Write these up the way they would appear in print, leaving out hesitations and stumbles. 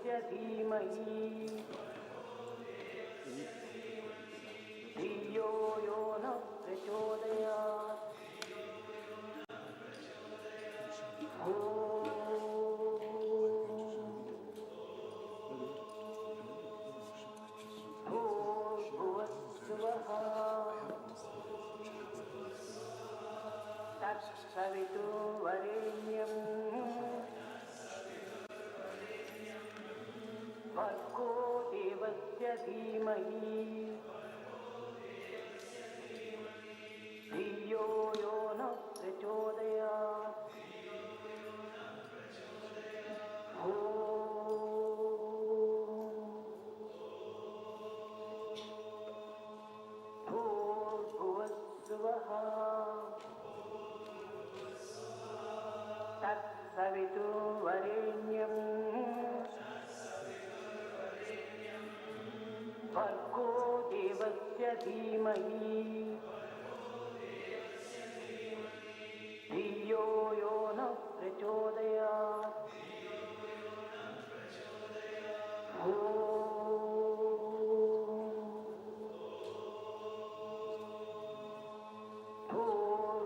धीमहि धियो यो न प्रचोदयात्। भूर्भुवस्सुवः तत्सवितुर्वरेण्यं भर्गो देवस्य धीमहि धियो यो न प्रचोदयात्। भूर्भुवस्सुवः तत्सवितुर्वरेण्यं भर्गो देवस्य धीमहि धियो यो न प्रचोदयात्।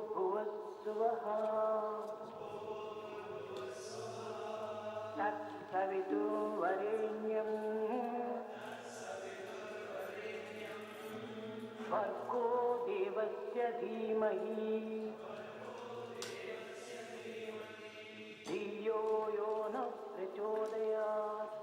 भूर्भुवस्सुवः तत्सवितुर्वरेण्यं भर्गो देवस्य धीमहि धियो यो न प्रचोदयात्।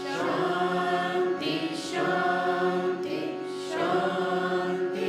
शांति शांति शांति।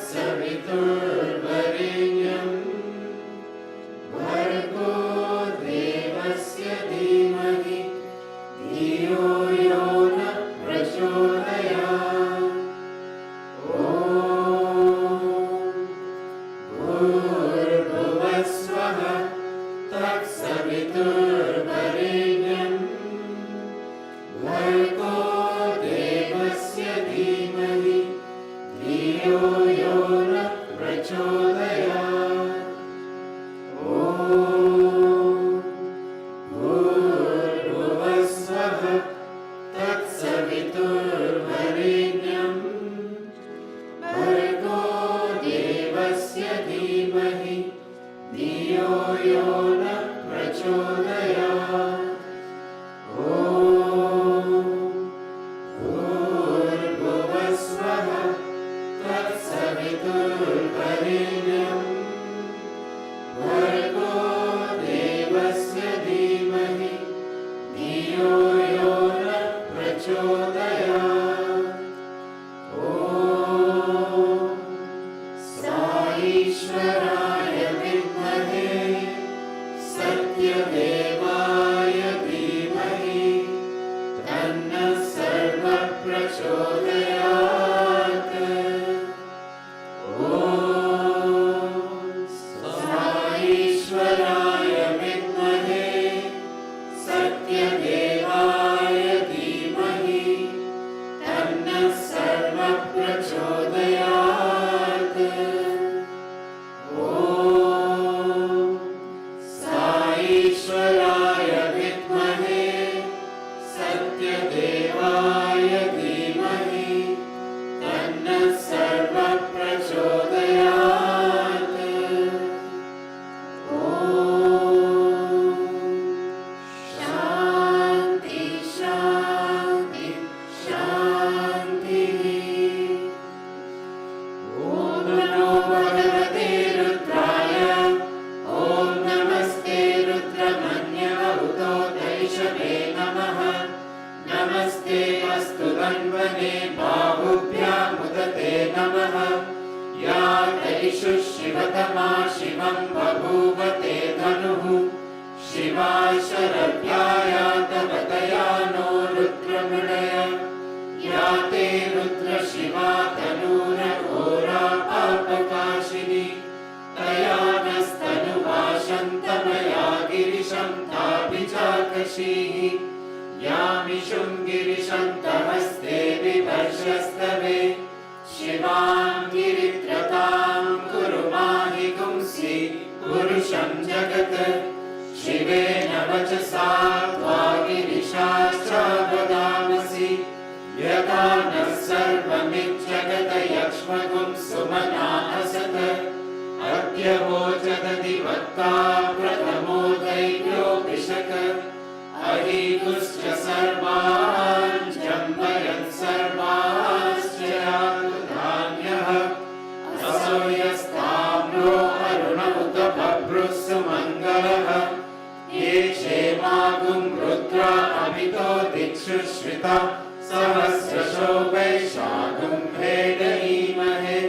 तत्सवितुर्वरेण्यं भर्गो देवस्य धीमहि धियो यो न प्रचोदयात्। ॐ भूर्भुवः स्वः तत्सवितुर्वरेण्यं भर्गो देवस्य धीमहि धियो यो न प्रचोदयात्। ॐ भूर्भुवः स्वः तत्सवितुर्वरेण्यं भर्गो देवस्य धीमहि धियो यो न प्रचोदयात्। ॐ भूर्भुवः स्वः तत्सवितुर्वरेण्यं भर्गो देवस्य धीमहि धियो यो न प्रचोदयात्। ॐ साईश्वराय विद्महे सत्यदेवाय धीमहि तन्नः सर्वः प्रचोदयात्। ॐ साईश्वराय विद्महे सत्यदेवाय धीमहि तन्नः सर्वः प्रचोदयात्। ॐ साईश्वराय विद्महे सत्यदेवाय धीमहि तन्नः सर्वः प्रचोदयात्। ॐ शान्ति शान्ति शान्तिः। ॐ नमो भगवते रुद्राय। ॐ नमस्ते रुद्रमन्यवहुतो दैशवे नमः। नमस्ते अस्तु धन्वने बाहुभ्यामुदते नमः। या तैषु शिवतमा शिवं बभूव ते धनुः। शिवा शरव्याया तव तया नो रुद्रमृडय। या ते रुद्रशिवा तनूरघोरा पापकाशिनी। तया नस्तनुवाशन्तमया गिरिशं ताभिजाकशीः। यामिषुं गिरिशन्तहस्ते विवर्षस्तवे। शिवां गिरित्रतां कुरु माहि पुंसि पुरुषं जगत्। शिवेन वचसा त्वा गिरिशाश्चावदामसि। यदा नः सर्वमिज्जगत यक्ष्मगुं सुमना असत्। अद्य वोचदधिवक्ता प्रथमो दैव्योऽभिषक। अहीकुश्च सर्वान् जम्बयन् सर्वाश्च यातु धान्यः। असौ यस्ताम्रो अरुण उत बभ्रुः सुमङ्गलः। ये क्षेमागुं रुद्रा अमितो दिक्षु श्रिता। सहस्रशो वैशाखं भेदयीमहे।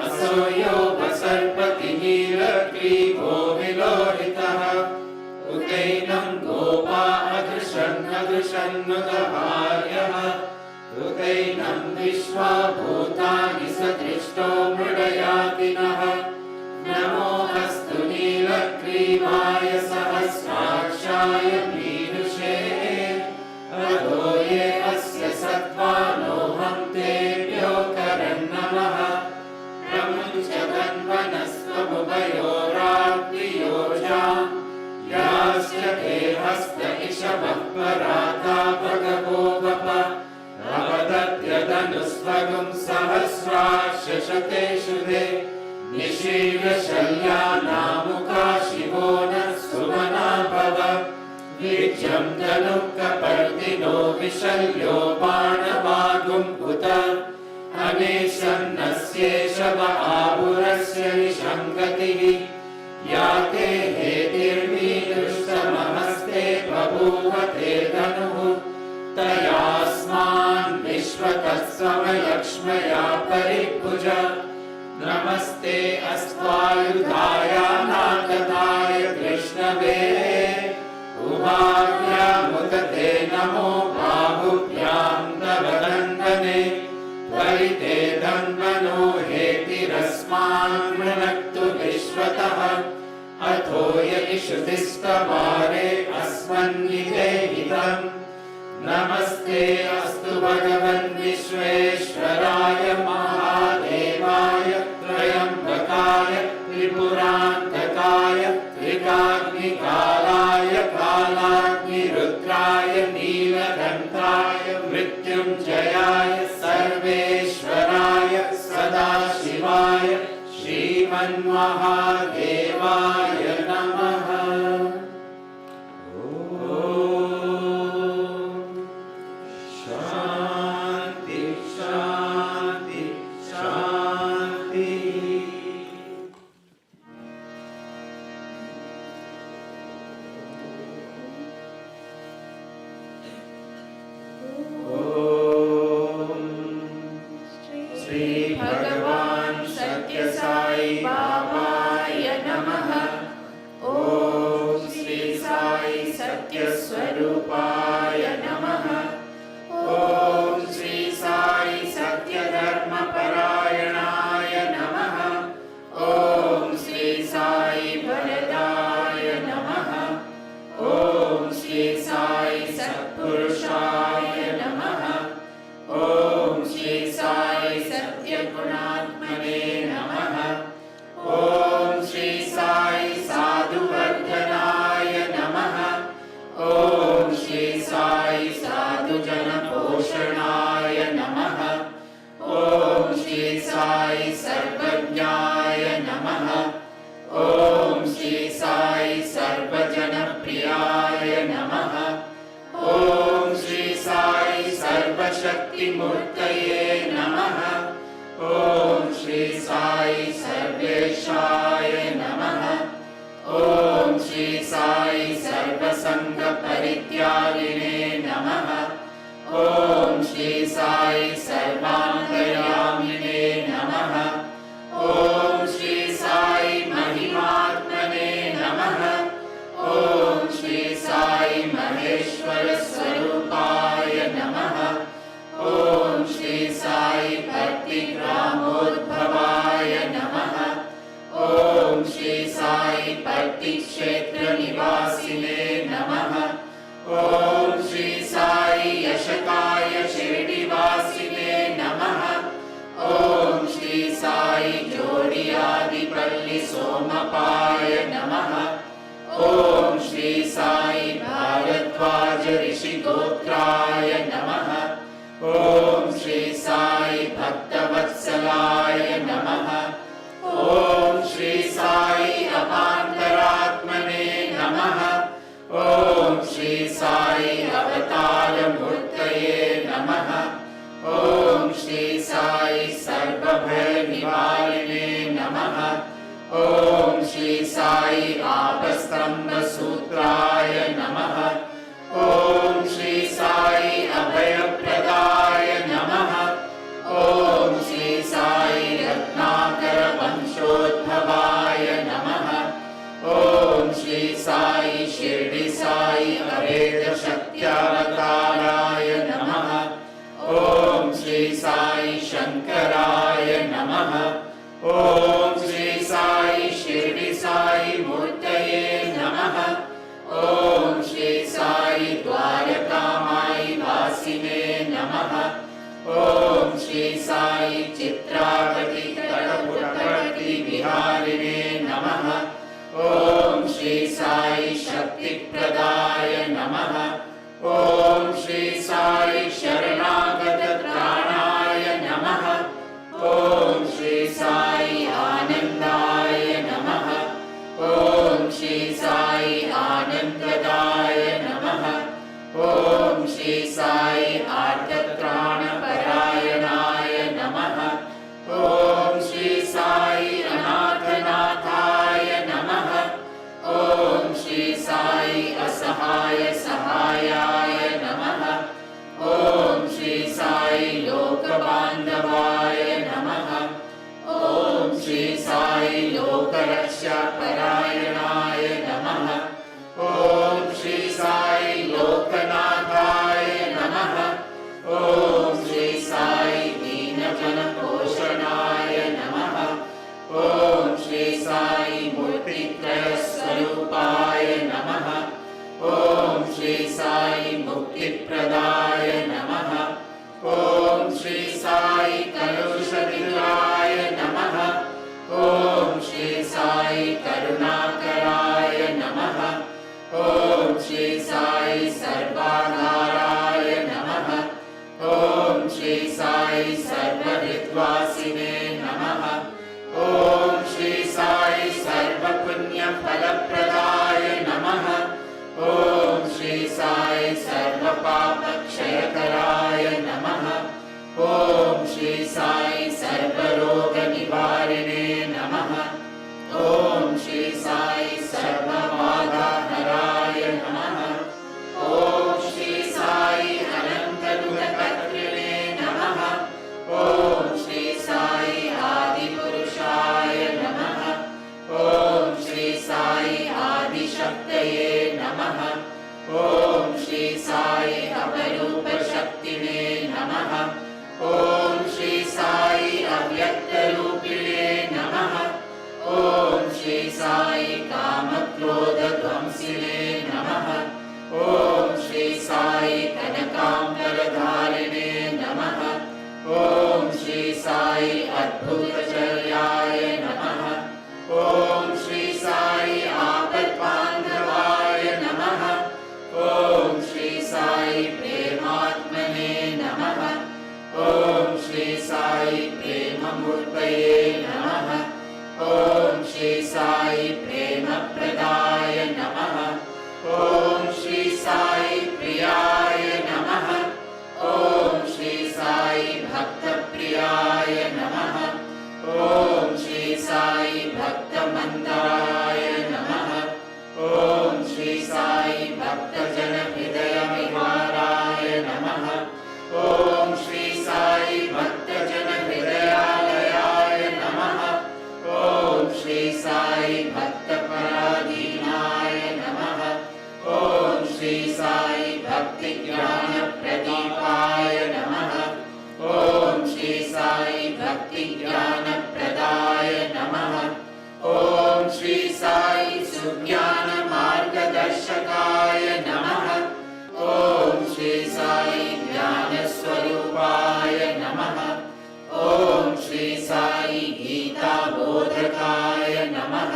असौ यो वसर्पति नीलग्रीवो विलोहितः। उतैनं गोपा अदृशन्नुदहार्यः। उतैनं विश्वा भूतानि सदृष्टो मृडयातिनः। नमो अस्तु नीलग्रीवाय सहस्राक्षाय मीनुषे। अधो ये अस्य सत्त्वानोऽहं तेभ्यो करन्नमः। प्रमुञ्चतन्वनस्त्वमुभयोराग्नियोजाम्। याश्च ते हस्त इषवः पराता भगवो वप। अवदत्यदनुस्वगुं सहस्राशशतेषु ते। निशीर्षल्यानामुका शिवो नः सुमना भव। वीर्यं धनुःकपर्दिनो विशल्यो बाणवागुम्भुत। अनेशन्नस्येषव आहुरस्य निशङ्गतिः। या ते हेतिर्मीदृष्टमहस्ते बभूव ते धनुः। तयास्मान् विश्वतः समयक्ष्मया परिभुज। न अच्युताय नाथाय कृष्णवे उभाभ्यामुत ते नमो बाहुभ्यां तव दण्डने त्वरिते धन्वनो हेतिरस्मान् वृणक्तु विश्वतः अथो यदि श्रुतिस्तवारे अस्मन्निदेहितम् नमस्ते अस्तु भगवन् विश्वेश्वराय महादेवाय त्रयम्बकाय त्रिपुरान्तकाय त्रिकाग्निकालाय कालाग्निरुद्राय नीलकण्ठाय मृत्युञ्जयाय सर्वेश्वराय सदाशिवाय श्रीमन्महादेवाय नमः। शान्ति शान्ति शान्ति। श्री भगवान् सत्य साई बाबाय नमः। ओम श्री साई सत्य स्वरूपाय नमः। ओम श्री साई सत्य धर्म परायणाय नमः। ओम श्री साई वरदाय नमः। ओम श्री साई सत्पुरुषाय नमः। ओम श्री साई सत्य गुणात्मने नमः। ओम श्री साई साधुवर्धनाय नमः। ओम श्री साई साधुजन पोषणाय नमः। ओम श्री साई सर्वज्ञाय नमः। ओम श्री साई सर्वजन प्रियाय नमः। ओम श्री साई सर्वशक्तिमूर्तये नमः। ओम श्री साई सर्वेशाय नमः। ओम श्री साई सर्वसंग परित्यागिने नमः। ओम श्री साई सर्वान्तर्यामिने नमः। ओम श्री साई महिमात्मने नमः। ओम श्री साई महेश्वर स्वरूपाय नमः। ओम श्री साई भक्ति ग्रामोद्भवाय नमः। ओम श्री साई भक्ति क्षेत्र निवासिने नमः। ओम श्री साई यशकाय शिरडिवासिने नमः। ओम श्री साई जोडियादिपल्ली सोमपाय नमः। ओम श्री साई भारद्वाज ऋषिगोत्राय नमः। ओम श्री साई भक्तवत्सलाय नमः। ओम श्री साई अपान्तरात्मने नमः। ओम श्री साई अवतारमूर्तये नमः। ओम श्री साई सर्वभय निवारिणे नमः। ओम श्री साई आपस्तंभ सूत्राय नमः। ओम श्री साई अभयप्रदाय नमः। ओम श्री साई रत्नाकर वंशोद्भवाय नमः। ओम श्री साई शिरडी साई अभेद शक्त्यावताराय नमः। ओम श्री साई शंकराय नमः। ओम श्री साई शिरडी साई मूर्तये नमः। ओम श्री साई द्वारकामाई वासिने नमः। ओम श्री साई चित्रावती तटपुटपति विहारिणे नमः। ओम श्री साई शक्तिप्रदाय नमः। ओम श्री साई शरणागत त्राणाय नमः। ओम श्री साई आनंदाय नमः। ओम श्री साई आनंददाय नमः। ओम श्री साई आर्तत्राणपरायणाय नमः। ओम श्री साई अनाथनाथाय नमः। ओम श्री साई असहाय सहायाय नमः। ओम श्री साई लोकबांधवाय नमः। ओम श्री साई लोकरक्षापरायणाय नमः। ॐ श्री साई लोकनाथाय नमः। ॐ श्री साई दीनजनपोषणाय नमः। ॐ श्री साई मूर्तित्रयस्वरूपाय नमः। ॐ श्री साई मुक्तिप्रदाय नमः। ॐ श्री साई कलुषविदुराय नमः। ॐ श्री साई करुणाकराय नमः। ॐ श्री साई सर्वाधाराय नमः। ॐ श्री साई सर्वविद्वासिने नमः। ॐ श्री साई सर्वपुण्यफलप्रदाय नमः। ॐ श्री साई सर्वपापक्षयकराय नमः। ॐ श्री साई सर्वरोगनिवारिणे नमः। ॐ श्री साई सर्वबाधाहराय नमः। ॐ श्री साई अनन्तगुणकर्त्रिणे नमः। ॐ श्री साई आदिपुरुषाय नमः। ॐ श्री साई आदिशक्तये नमः। ॐ श्री साई अपरूपशक्तिने नमः। ॐ श्री साई अव्यक्तरूपिणे नमः। ॐ श्री साई कामक्रोधध्वंसिने नमः। ॐ श्री साई कनकाम्बरधारिणे नमः। ॐ श्री साई अद्भुतचर्याय नमः। ॐ श्री साई आपद्बान्धवाय नमः। ॐ श्री साई प्रेमात्मने नमः। ॐ श्री साई प्रेममूर्तये नमः। ॐ श्री साई प्रेमप्रदाय नमः। ॐ श्री साई प्रियाय नमः। ॐ श्री साई भक्तप्रियाय नमः। ॐ श्री साई भक्तमन्दाय नमः। ॐ श्री साई भक्तजनहृदयविहाराय नमः। ॐ श्री साई भक्तजनहृदयालयाय नमः। ॐ श्री साई भक्तपराधीनाय नमः। ॐ श्री साई भक्तिज्ञानप्रदीपाय नमः। ॐ श्री साई भक्तिज्ञानप्रदाय नमः। ॐ श्री साई सुज्ञानमार्गदर्शकाय नमः। ॐ श्री साई ज्ञानस्वरूपाय नमः। ॐ श्री साई गीताबोधकाय नमः।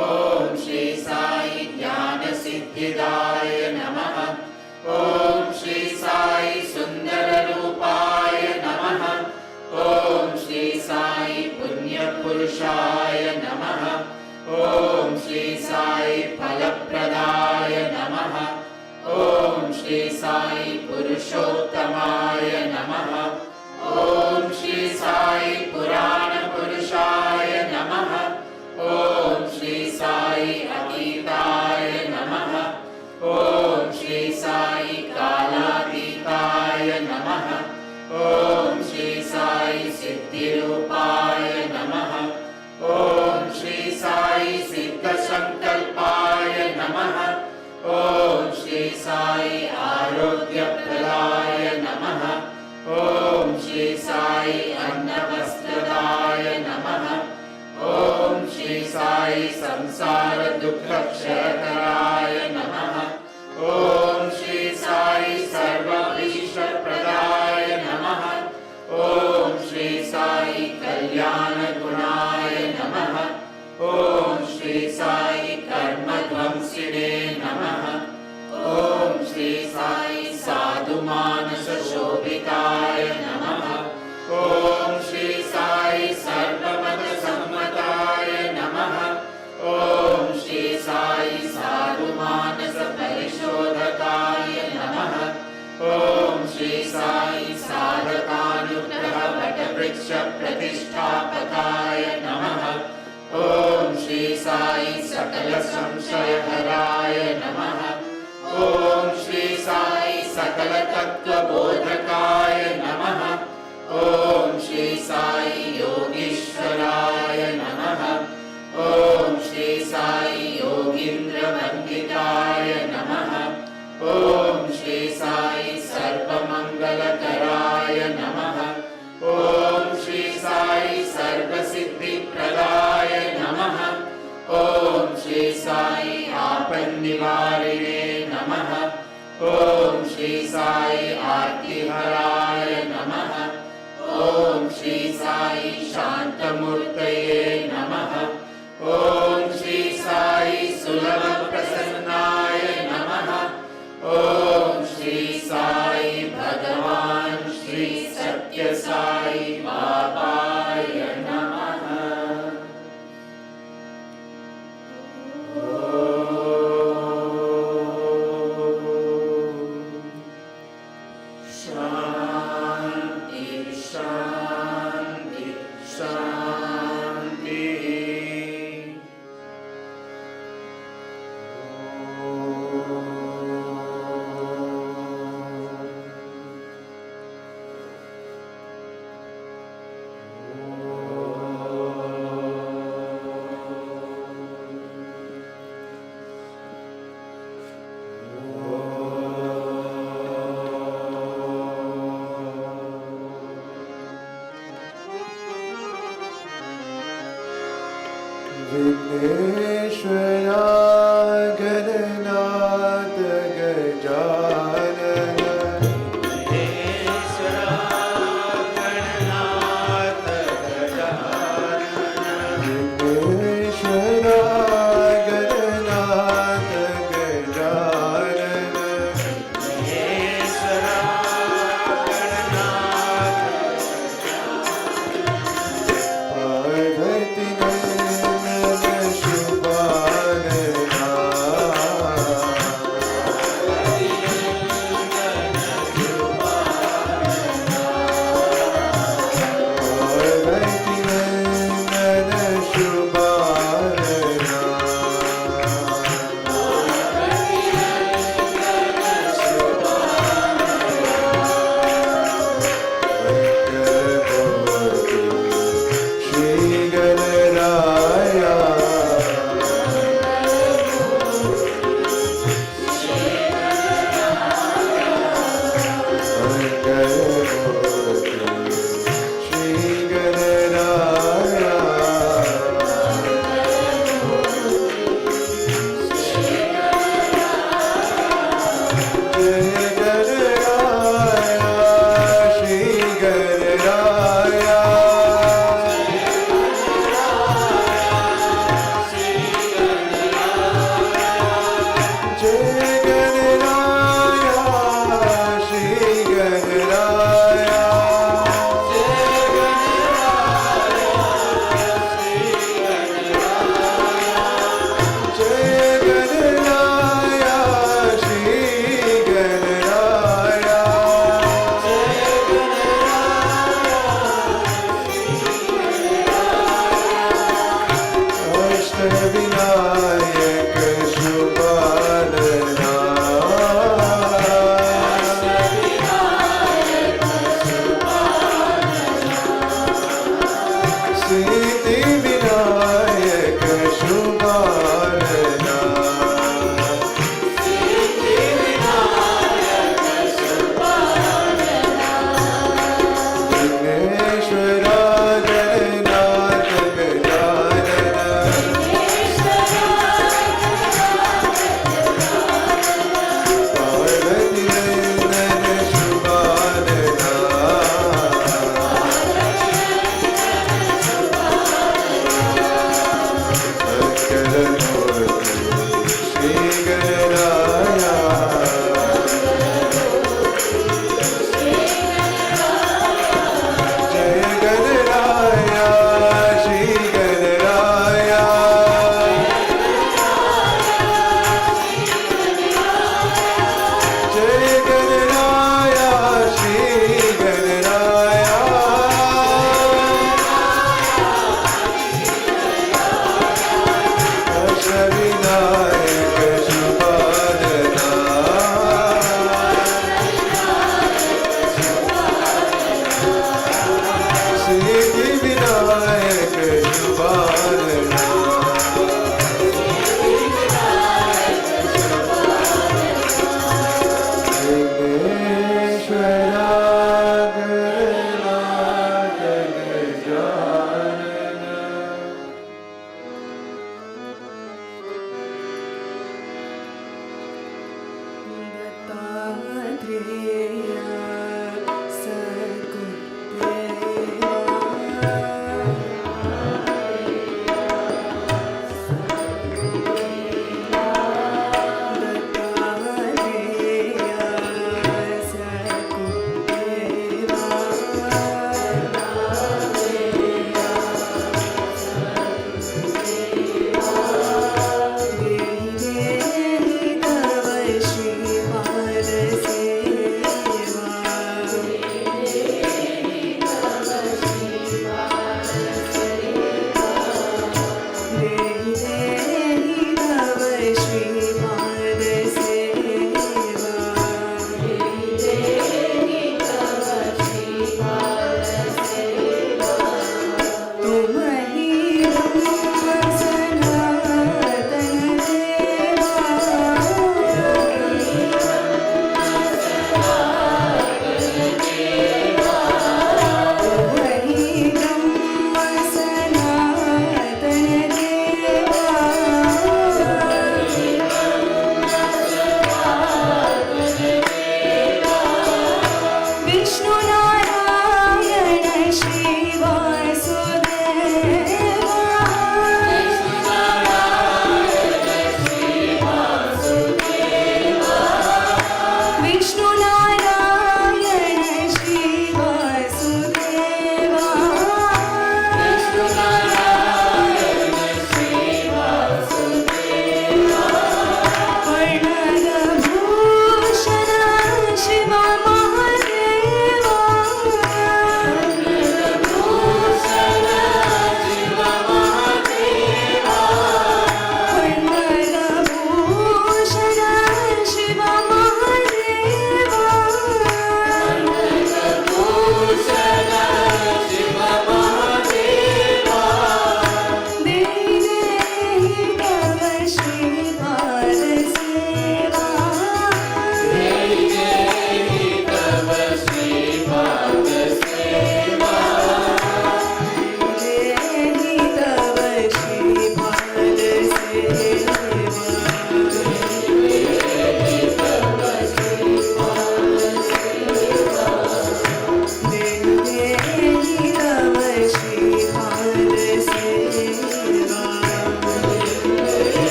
ॐ श्री साई ज्ञानसिद्धिदाय नमः। ॐ श्री साई सुन्दररूपाय नमः। ॐ श्री साई पुण्यपुरुषाय नमः। ॐ श्री साई फलप्रदाय नमः। ॐ श्री साई पुरुषोत्तमाय नमः। ॐ श्री साई पुराणपुरुषाय नमः। ॐ श्री साई अतीताय नमः। ॐ श्री साई कालातीताय नमः। ॐ श्री साई सिद्धिरूपाय नमः। ॐ श्री साई सिद्धसङ्कल्पाय नमः। ॐ श्री साई आरोग्यप्रदाय नमः। ॐ श्री साई अन्नवस्त्रदाय नमः। ॐ श्री साई संसारदुःखक्षयकराय नमः। ॐ श्री साई सर्वविश्वप्रदाय नमः। ॐ श्री साई कल्याणगुणाय नमः। ॐ श्री साई कर्मध्वंसिने नमः। ॐ श्री साई साधुमानसशोभिताय नमः। ॐ श्री साई सर्वमतसम्मताय नमः। ॐ श्री साई साधुमानसपरिशोधकाय नमः। ॐ श्री साई साधकानुग्रहवटवृक्षप्रतिष्ठापकाय नमः। ॐ श्री साई सकलसंशयहराय नमः। ॐ श्री साई सकलतत्त्वबोधकाय नमः। ॐ श्री साई योगीश्वराय नमः। निवारिणे नमः। ॐ श्री साई आर्तिहराय नमः। ॐ श्री साई शान्तमूर्तये नमः। ॐ श्री साई सुलभप्रसन्नाय नमः। ॐ श्री साई भगवान् श्री सत्य साई बाबाय नमः।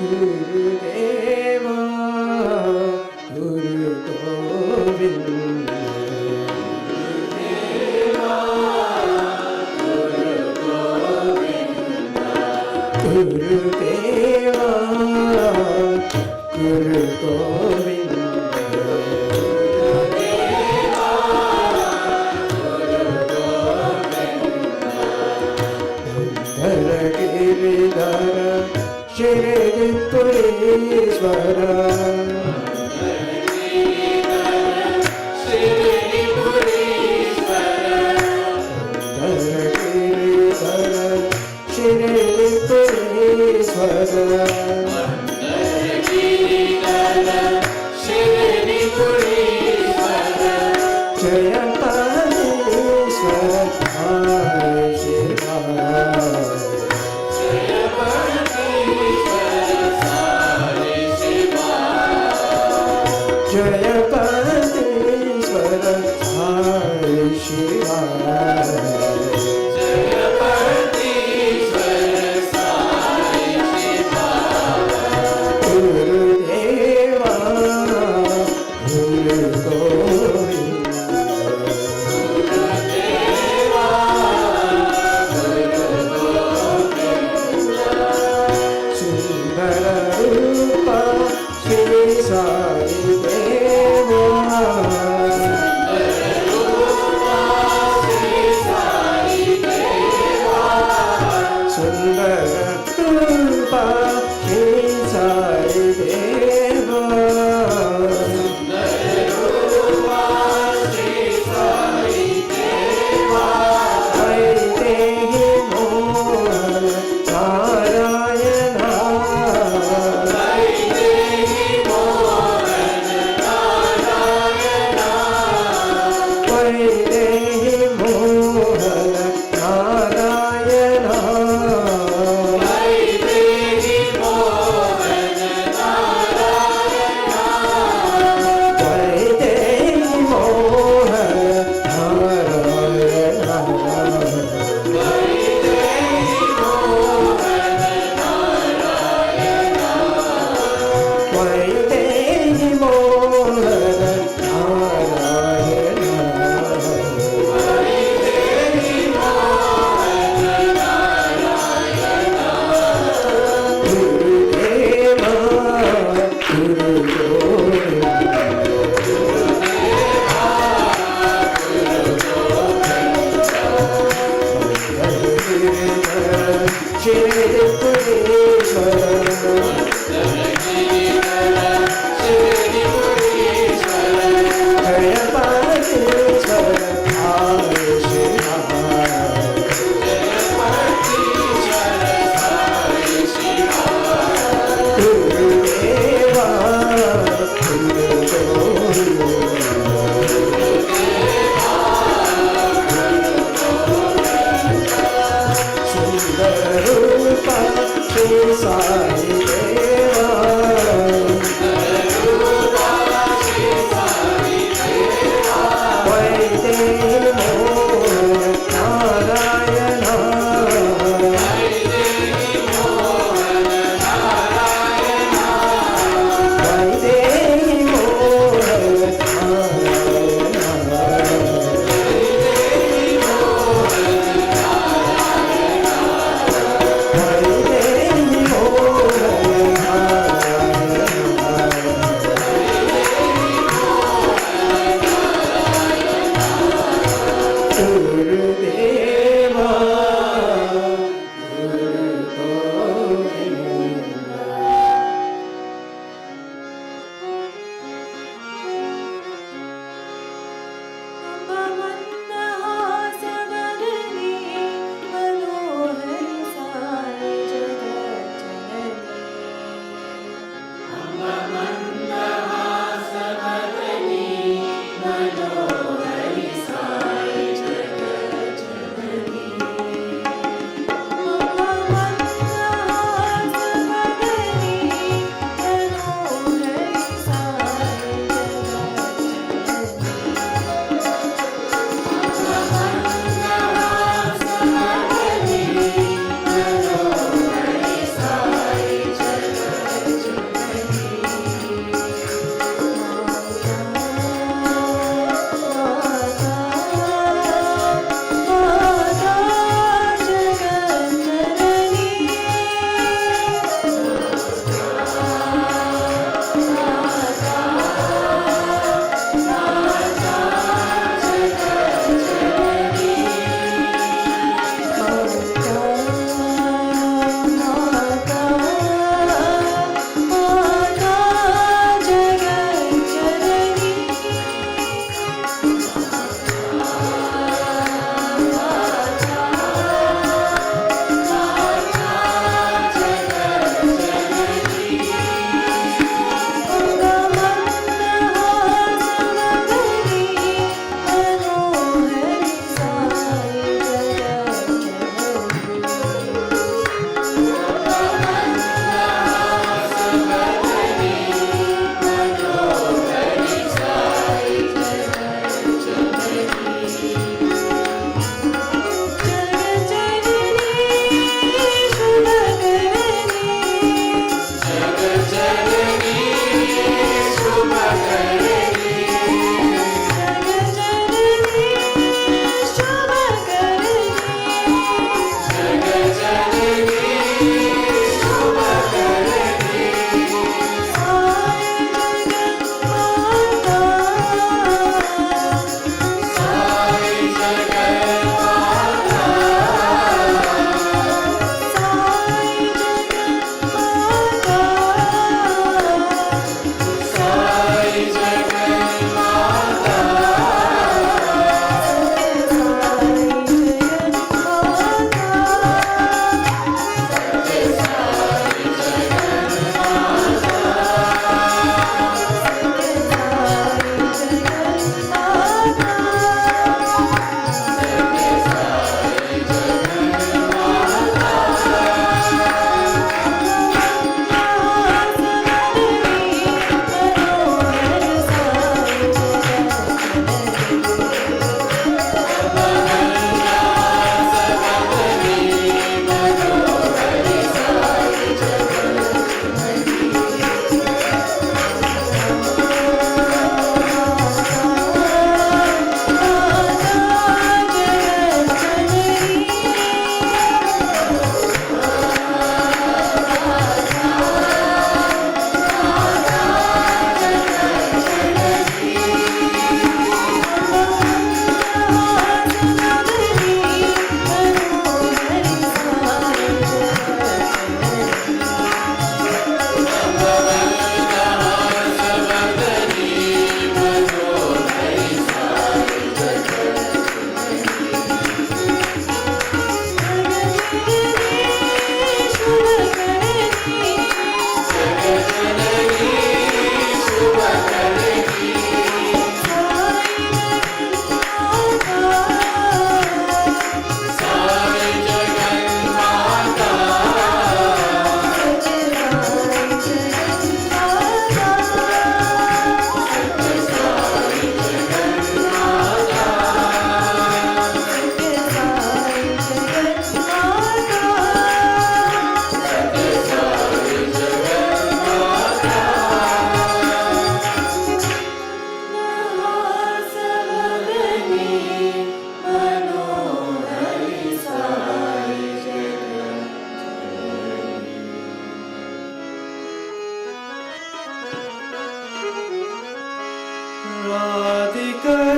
Gurudeva Guru Govinda Gurudeva Guru Govinda Dhara Giridhara Shri Purishvara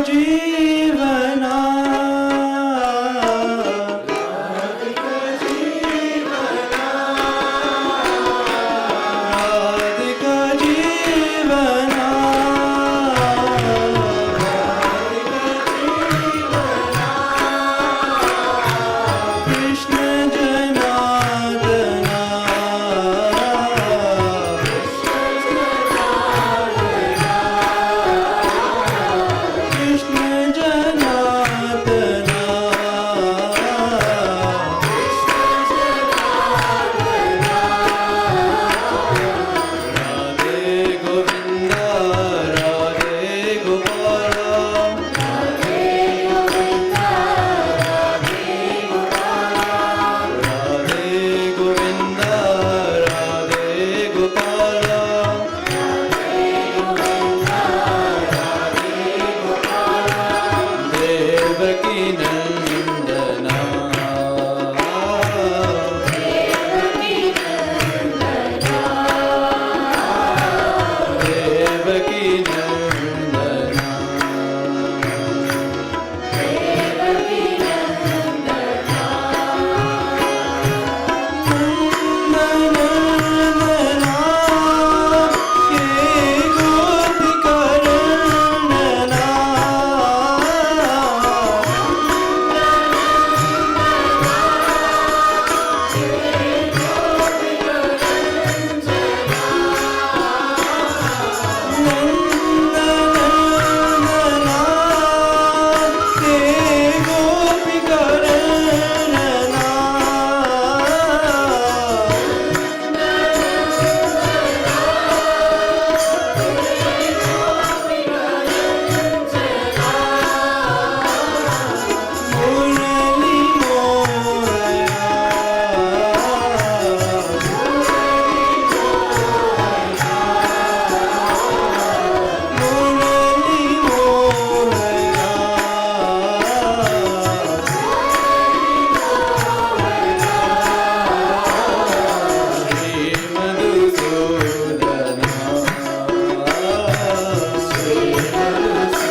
जीवना राधिका जीवना कृष्ण जनार्दना कृष्ण जनार्दना राधे गोविंद राधे गोपाल राधे गोविंद राधे गोपाल देवकी नंदना देवकी नंदना नंदना के गोपिका नंदना नंदना के गोपिका नंदना मुरली मोरया मुरली मोरया श्री मधुसूदना श्री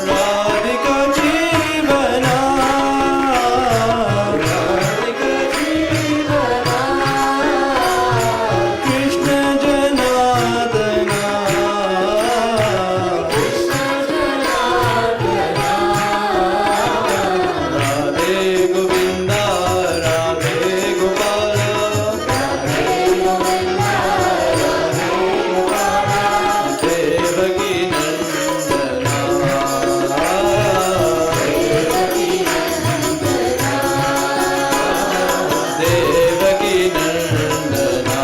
राधिका जीवना राधिका जीवना कृष्ण जनार्दना राधे गोविंद राधे गोपाल देवकी नंदना देवकी नंदना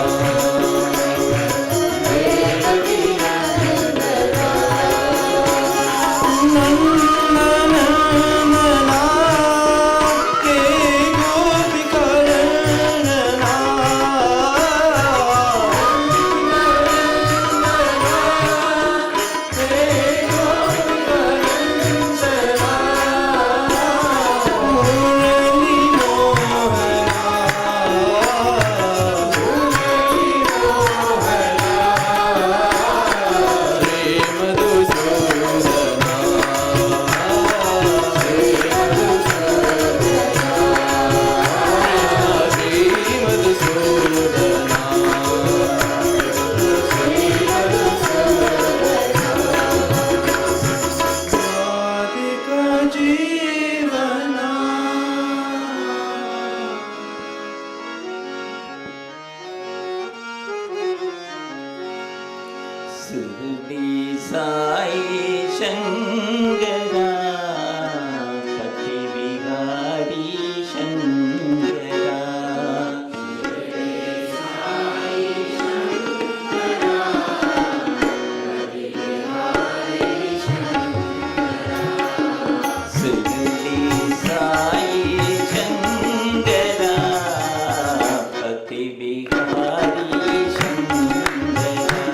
नंदना के गोपिका नंदना मुरली मोहना श्री मधुसूदना श्री मधुसूदना राधिका जीवना सुरली साई शंकरा पति बिहारी शंकरा सुरली साई शंकरा पति बिहारी शंकरा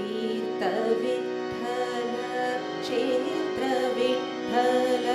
तीर्थ विठ्ठल क्षेत्र विठ्ठल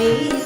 विठ्ठल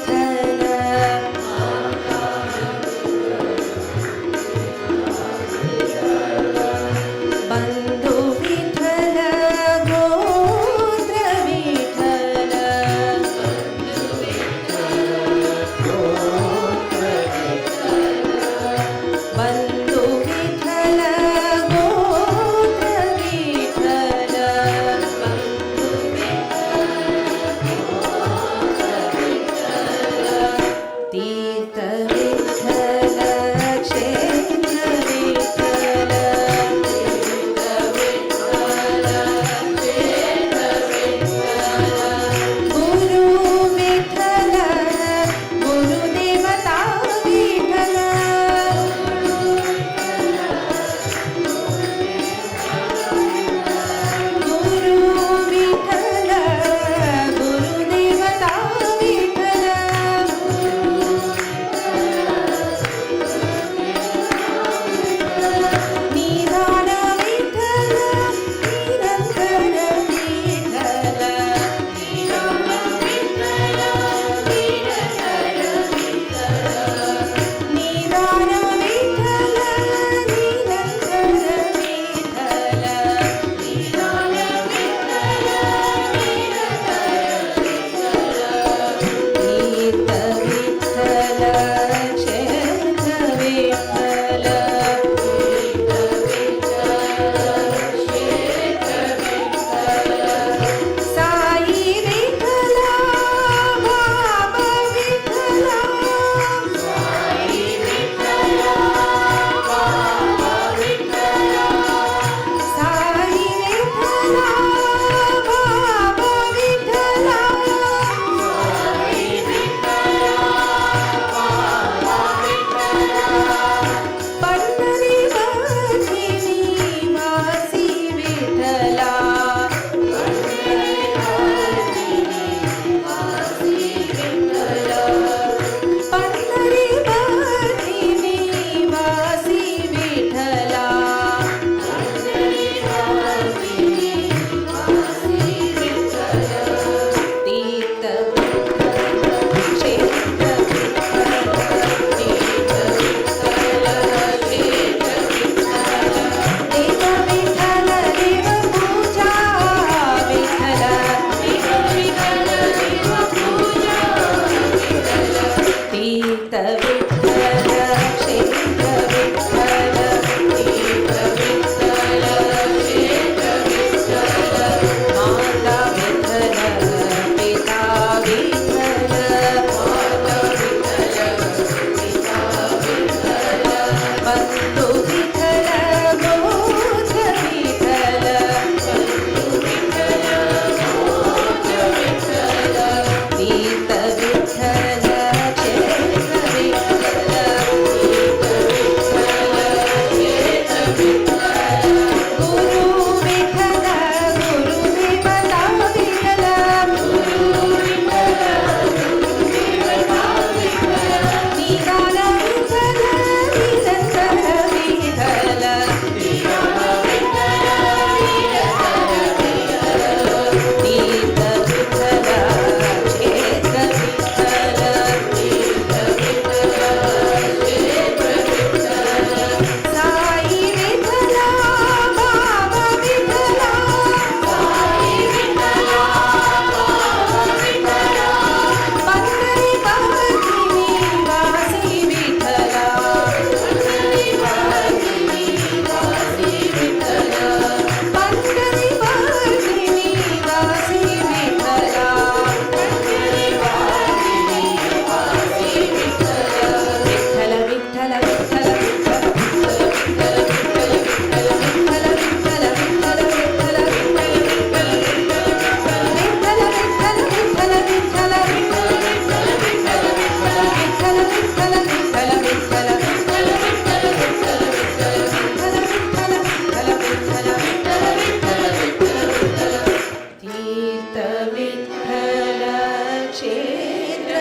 ಕ್ಷೇತ್ರ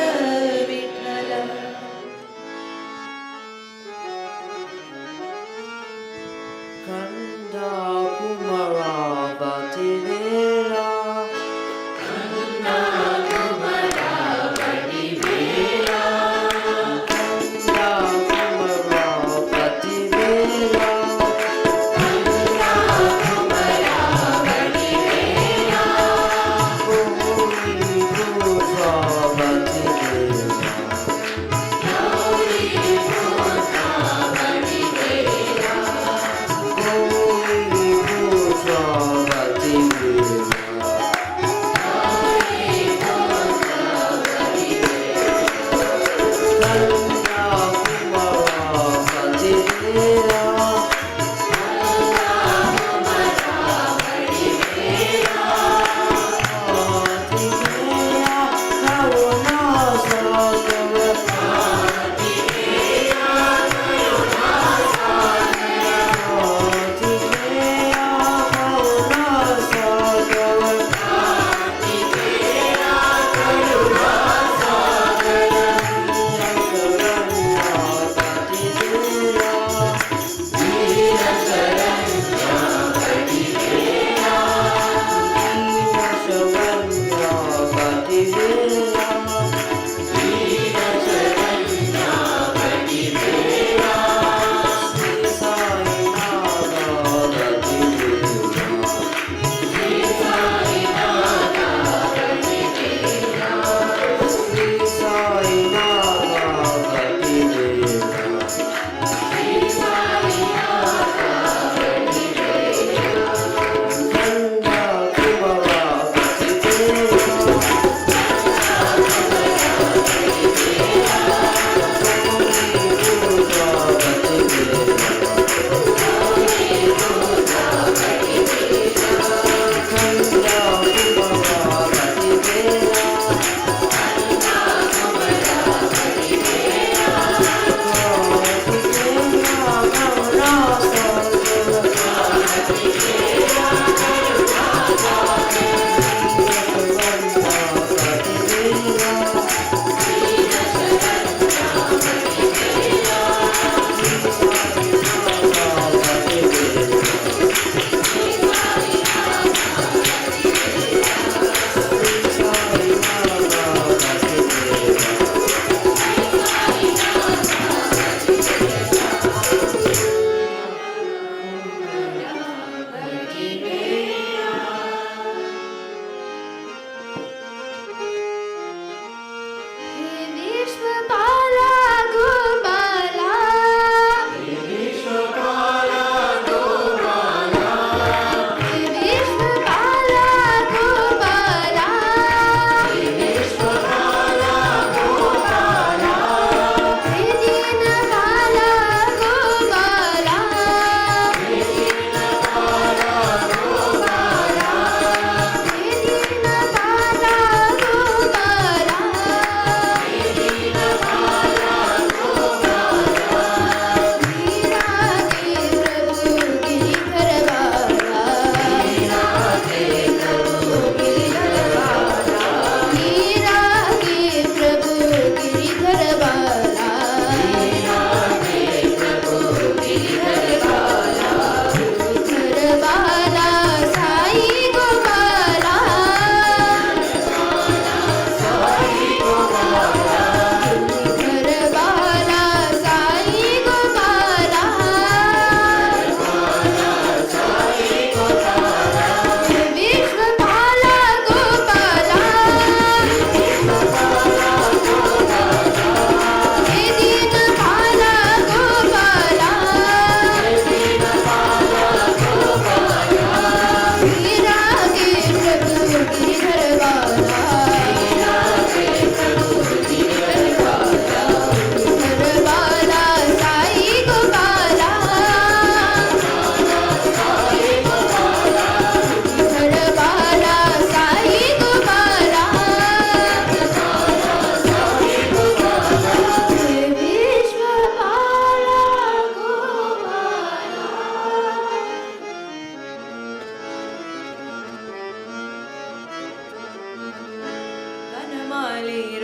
ವಿಠಲ ಕಂದ Kumara ಬತಿವೇರ Oh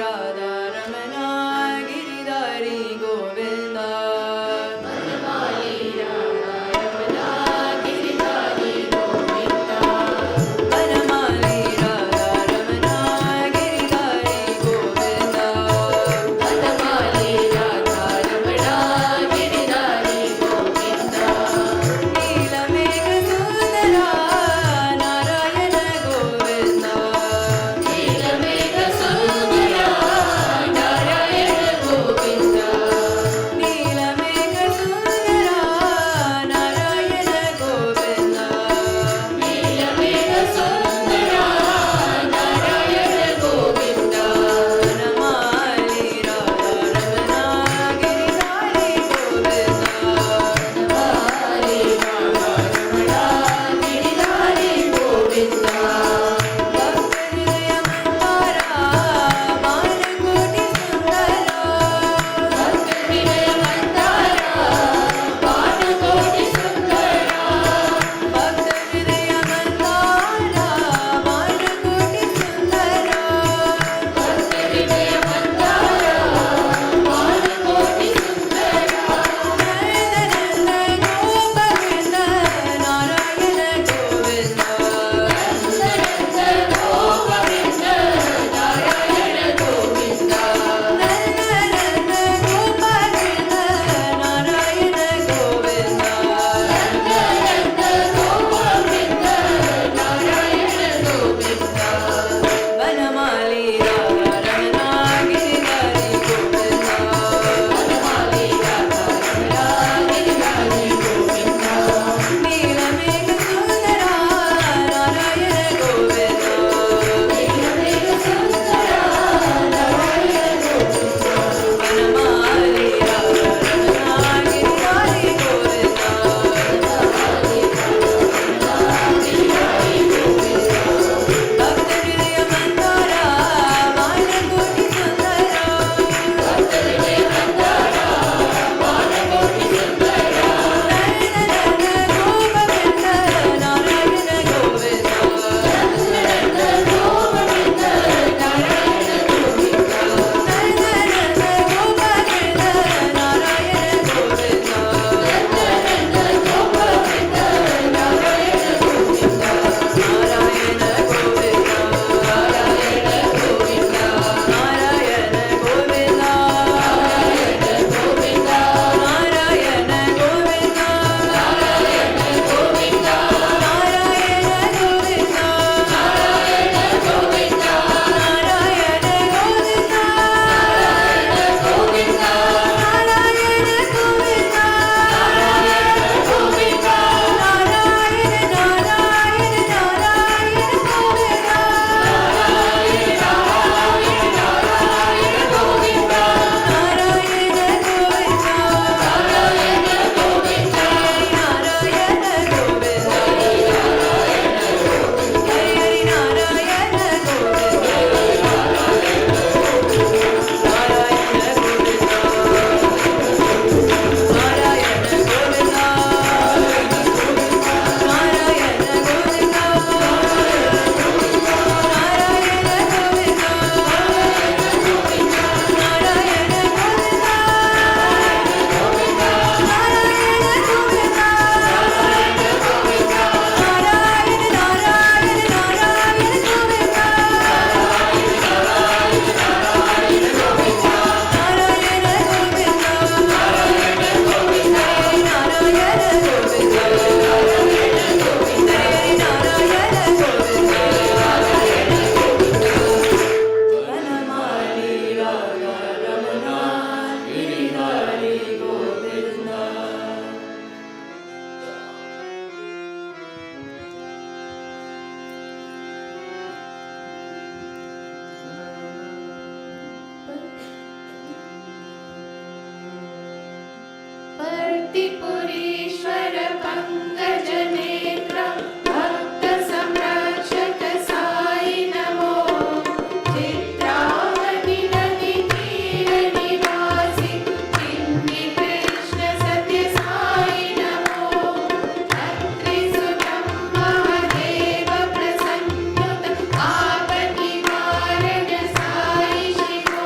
Radha Ramana Giridhari Govinda Vanamali Radha Ramana Giridhari Govinda Vanamali Radha Ramana Giridhari Govinda Vanamali Radha Ramana Giridhari Govinda Neelamekha Sundara Narayana Govinda Neelamekha Sundara Narayana Govinda Neelamekha Sundara Narayana Govinda Neelamekha Sundara Narayana Govinda Vanamali Radha Ramana Giridhari Govinda Vanamali Radha Ramana Giridhari Govinda Bhakti Mandara Balakoti Sundara Bhakti Mandara Balakoti Sundara Bhakti Mandara Balakoti Sundara Bhakti Mandara Balakoti Sundara Nandananda Gopakinda Narayana Govinda Nandananda Gopakinda Narayana Govinda Nandananda Gopakinda Narayana Govinda Nandananda Gopakinda Narayana Govinda Vanamali Radha Ramana Giridhari Govinda Vanamali Radha Ramana Giridhari Govinda Neelamekha Sundara Narayana Govinda Neelamekha Sundara Narayana Govinda Vanamali Radha Ramana Giridhari Govinda Vanamali Radha Ramana Giridhari Govinda Bhakti Mandara Balakoti Sundara Bhakti Mandara Balakoti Sundara Nandananda Gopakinda Narayana Govinda Nandananda Gopakinda Narayana Govinda Nandananda Gopakinda Narayana Govinda Nandananda Gopakinda Narayana Govinda Narayana Govinda Narayana Govinda Narayana Govinda Narayana Govinda Narayana Govinda Narayana Govinda Narayana Govinda Narayana Govinda Narayana Govinda Narayana Govinda Narayana Govinda Narayana Govinda Narayana Narayana भक्तिपुरीश्वर पङ्कजनेत्र भक्त संरक्षक साई नमो चित्रावती नदी तीर निवासी चिन्नी कृष्ण सत्य साई नमो अत्रिसुतं महादेव प्रसन्नुत आपति वारण साई शिवो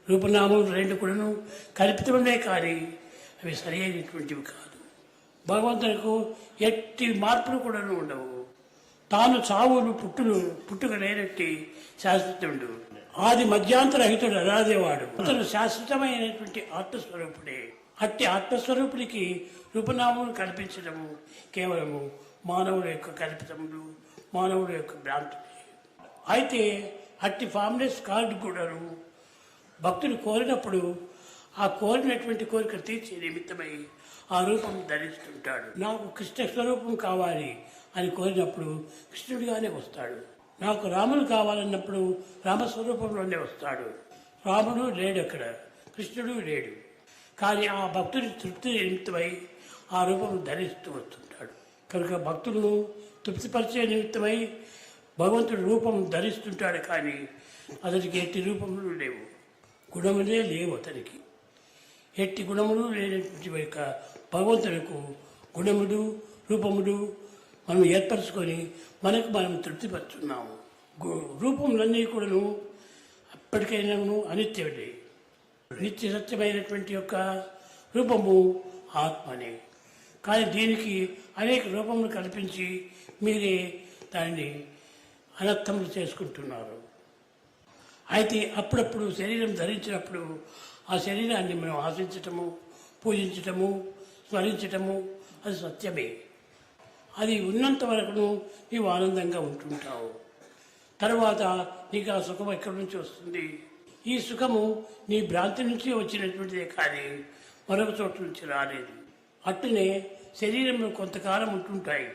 రూపనామం రెండు కూడాను కల్పితమే కానీ అవి సరి అయినటువంటివి కాదు. భగవంతునికి ఎట్టి మార్పులు కూడా ఉండవు. తాను చావులు పుట్టుక లేనట్టి శాశ్వతుడు, ఆది మధ్యాంతరహితుడు, అరాదేవాడు. అతను శాశ్వతమైనటువంటి ఆత్మస్వరూపుడే. అట్టి ఆత్మస్వరూపుడికి రూపనామములు కల్పించడము కేవలము మానవుల యొక్క కల్పితములు, మానవుల యొక్క భ్రాంతులే. అయితే అట్టి ఫామ్లెస్ కార్డు కూడాను భక్తులు కోరినప్పుడు ఆ కోరినటువంటి కోరిక తీర్చే నిమిత్తమై ఆ రూపం ధరిస్తుంటాడు. నాకు కృష్ణ స్వరూపం కావాలి అని కోరినప్పుడు కృష్ణుడిగానే వస్తాడు. నాకు రాముడు కావాలన్నప్పుడు రామస్వరూపంలోనే వస్తాడు. రాముడు లేడు అక్కడ, కృష్ణుడు లేడు. కానీ ఆ భక్తుడి తృప్తి నిమిత్తమై ఆ రూపం ధరిస్తూ వస్తుంటాడు. కనుక భక్తులను తృప్తిపరిచే నిమిత్తమై భగవంతుడి రూపం ధరిస్తుంటాడు. కానీ అతనికి ఎట్టి రూపములు లేవు, గుణములే లేవు. అతనికి ఎట్టి గుణములు లేనటువంటి యొక్క భగవంతులకు గుణములు రూపములు మనం ఏర్పరచుకొని మనకు మనం తృప్తిపరుచున్నాము. రూపములన్నీ కూడాను అప్పటికైనాను అనిత్యమే. నిత్య సత్యమైనటువంటి యొక్క రూపము ఆత్మనే. కానీ దీనికి అనేక రూపములు కల్పించి మీరే దానిని అనర్థములు చేసుకుంటున్నారు. అయితే అప్పుడప్పుడు శరీరం ధరించినప్పుడు ఆ శరీరాన్ని మనం ఆశించటము, పూజించటము, స్మరించటము అది సత్యమే. అది ఉన్నంత వరకును నీవు ఆనందంగా ఉంటుంటావు. తర్వాత నీకు ఆ సుఖం ఎక్కడి నుంచి వస్తుంది? ఈ సుఖము నీ భ్రాంతి నుంచి వచ్చినటువంటిదే కానీ మరొక చోట నుంచి రాలేదు. అట్టునే శరీరంలో కొంతకాలం ఉంటుంటాయి,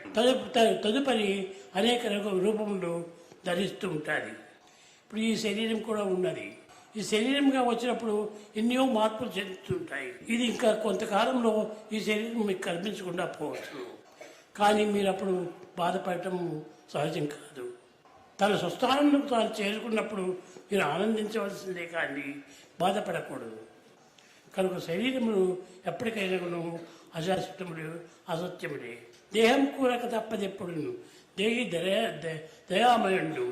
తదుపరి అనేక రూపములు ధరిస్తూ ఉంటుంది. ఇప్పుడు ఈ శరీరం కూడా ఉన్నది. ఈ శరీరంగా వచ్చినప్పుడు ఎన్నో మార్పులు చెందుతుంటాయి. ఇది ఇంకా కొంతకాలంలో ఈ శరీరం మీకు కనిపించకుండా పోవచ్చు. కానీ మీరు అప్పుడు బాధపడటం సహజం కాదు. తన స్వస్థానంలో తాను చేరుకున్నప్పుడు మీరు ఆనందించవలసిందే కానీ బాధపడకూడదు. కనుక శరీరమును ఎప్పటికైనా అశాశ్వతముడు, అసత్యముడే. దేహం కూరక తప్పదెప్పుడు దేహి దయామయుడు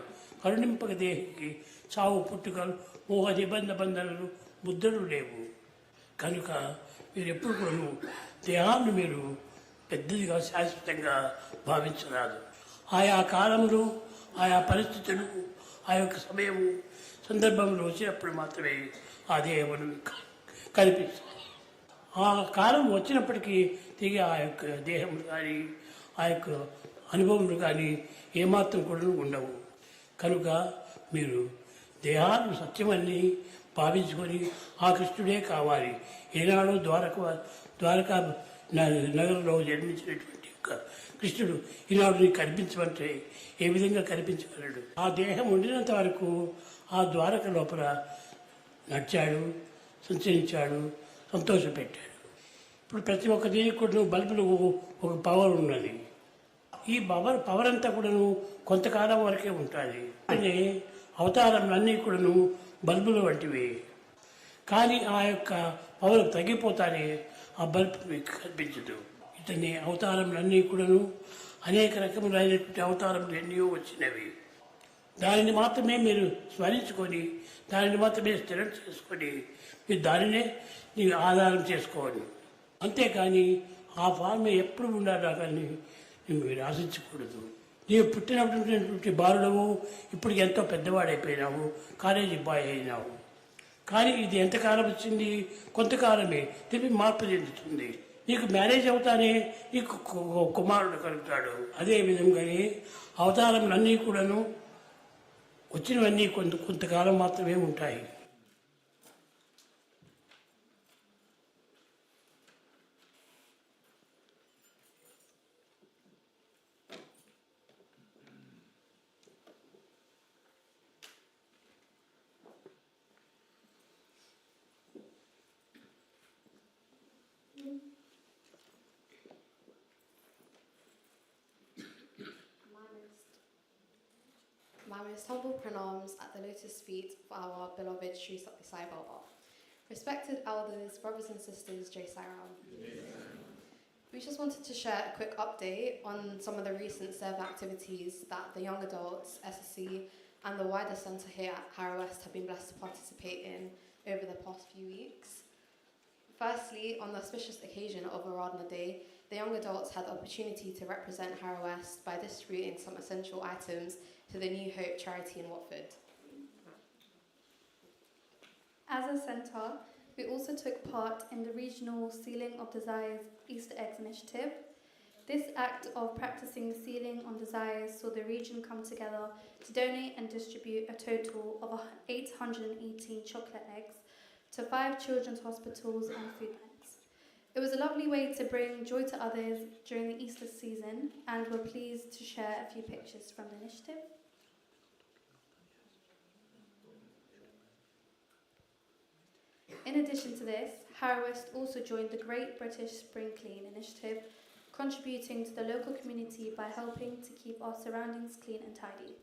కరుణింపక దేహికి చావు పుట్టుకలు మోహ నిబంధ బంధనలు ముద్రలు లేవు. కనుక మీరు ఎప్పుడు కూడా దేహాన్ని మీరు పెద్దదిగా శాశ్వతంగా భావించరాదు. ఆయా కాలంలో ఆయా పరిస్థితులు ఆ యొక్క సమయము సందర్భంలో వచ్చినప్పుడు మాత్రమే ఆ దేహమును కనిపిస్తుంది. ఆ కాలం వచ్చినప్పటికీ తిరిగి ఆ యొక్క దేహములు కానీ ఆ యొక్క అనుభవములు కానీ ఏమాత్రం కూడా ఉండవు. కనుక మీరు దేహాన్ని సత్యమని భావించుకొని ఆ కృష్ణుడే కావాలి. ఏనాడు ద్వారకా నగరంలో జన్మించినటువంటి యొక్క కృష్ణుడు ఈనాడు నీకు కనిపించమంటే ఏ విధంగా కనిపించగలడు? ఆ దేహం ఉండినంత వరకు ఆ ద్వారక లోపల నడిచాడు, సంచరించాడు, సంతోషపెట్టాడు. ఇప్పుడు ప్రతి ఒక్క దీనికి కూడా బల్బులు ఒక పవర్ ఉన్నది. ఈ పవర్ అంతా కూడాను కొంతకాలం వరకే ఉంటుంది. అంటే అవతారములన్నీ కూడాను బల్బులు వంటివి. కానీ ఆ యొక్క పవర్ తగ్గిపోతానే ఆ బల్బు మీకు కనిపించదు. ఇతని అవతారములన్నీ కూడాను అనేక రకములైనటువంటి అవతారములు ఎన్నో వచ్చినవి. దానిని మాత్రమే మీరు స్మరించుకొని దానిని మాత్రమే స్థిరం చేసుకొని మీరు దానినే మీరు ఆధారం చేసుకోవాలి. అంతేకాని ఆ ఫార్మ్ ఎప్పుడు ఉండాలి కానీ మీరు ఆశించకూడదు. నీవు పుట్టినటువంటి బాలుడవు, ఇప్పుడు ఎంతో పెద్దవాడైపోయినావు, కాలేజీ బాయ్ అయినావు. కానీ ఇది ఎంతకాలం వచ్చింది? కొంతకాలమే. తిరిగి మార్పు చెందుతుంది. నీకు మ్యారేజ్ అవుతానే నీకు కుమారుడు కలుగుతాడు. అదేవిధంగానే అవతారములన్నీ కూడాను వచ్చినవన్నీ కొంతకాలం మాత్రమే ఉంటాయి. My most humble pranams at the lotus feet of our beloved Sri Satya Sai Baba. Respected elders, brothers and sisters, Jai Sai Ram. We just wanted to share a quick update on some of the recent Seva activities that the young adults, SSC and the wider centre here at Harrow West have been blessed to participate in over the past few weeks. Firstly, on the auspicious occasion of Aradhana Day, the young adults had the opportunity to represent Harrow West by distributing some essential items to the New Hope charity in Watford. As a centre, we also took part in the regional Sealing of Desires Easter Eggs initiative. This act of practicing sealing on desires saw the region come together to donate and distribute a total of 818 chocolate eggs to 5 children's hospitals and food banks. It was a lovely way to bring joy to others during the Easter season, and we're pleased to share a few pictures from the initiative. In addition to this, Harrow West also joined the Great British Spring Clean initiative, contributing to the local community by helping to keep our surroundings clean and tidy.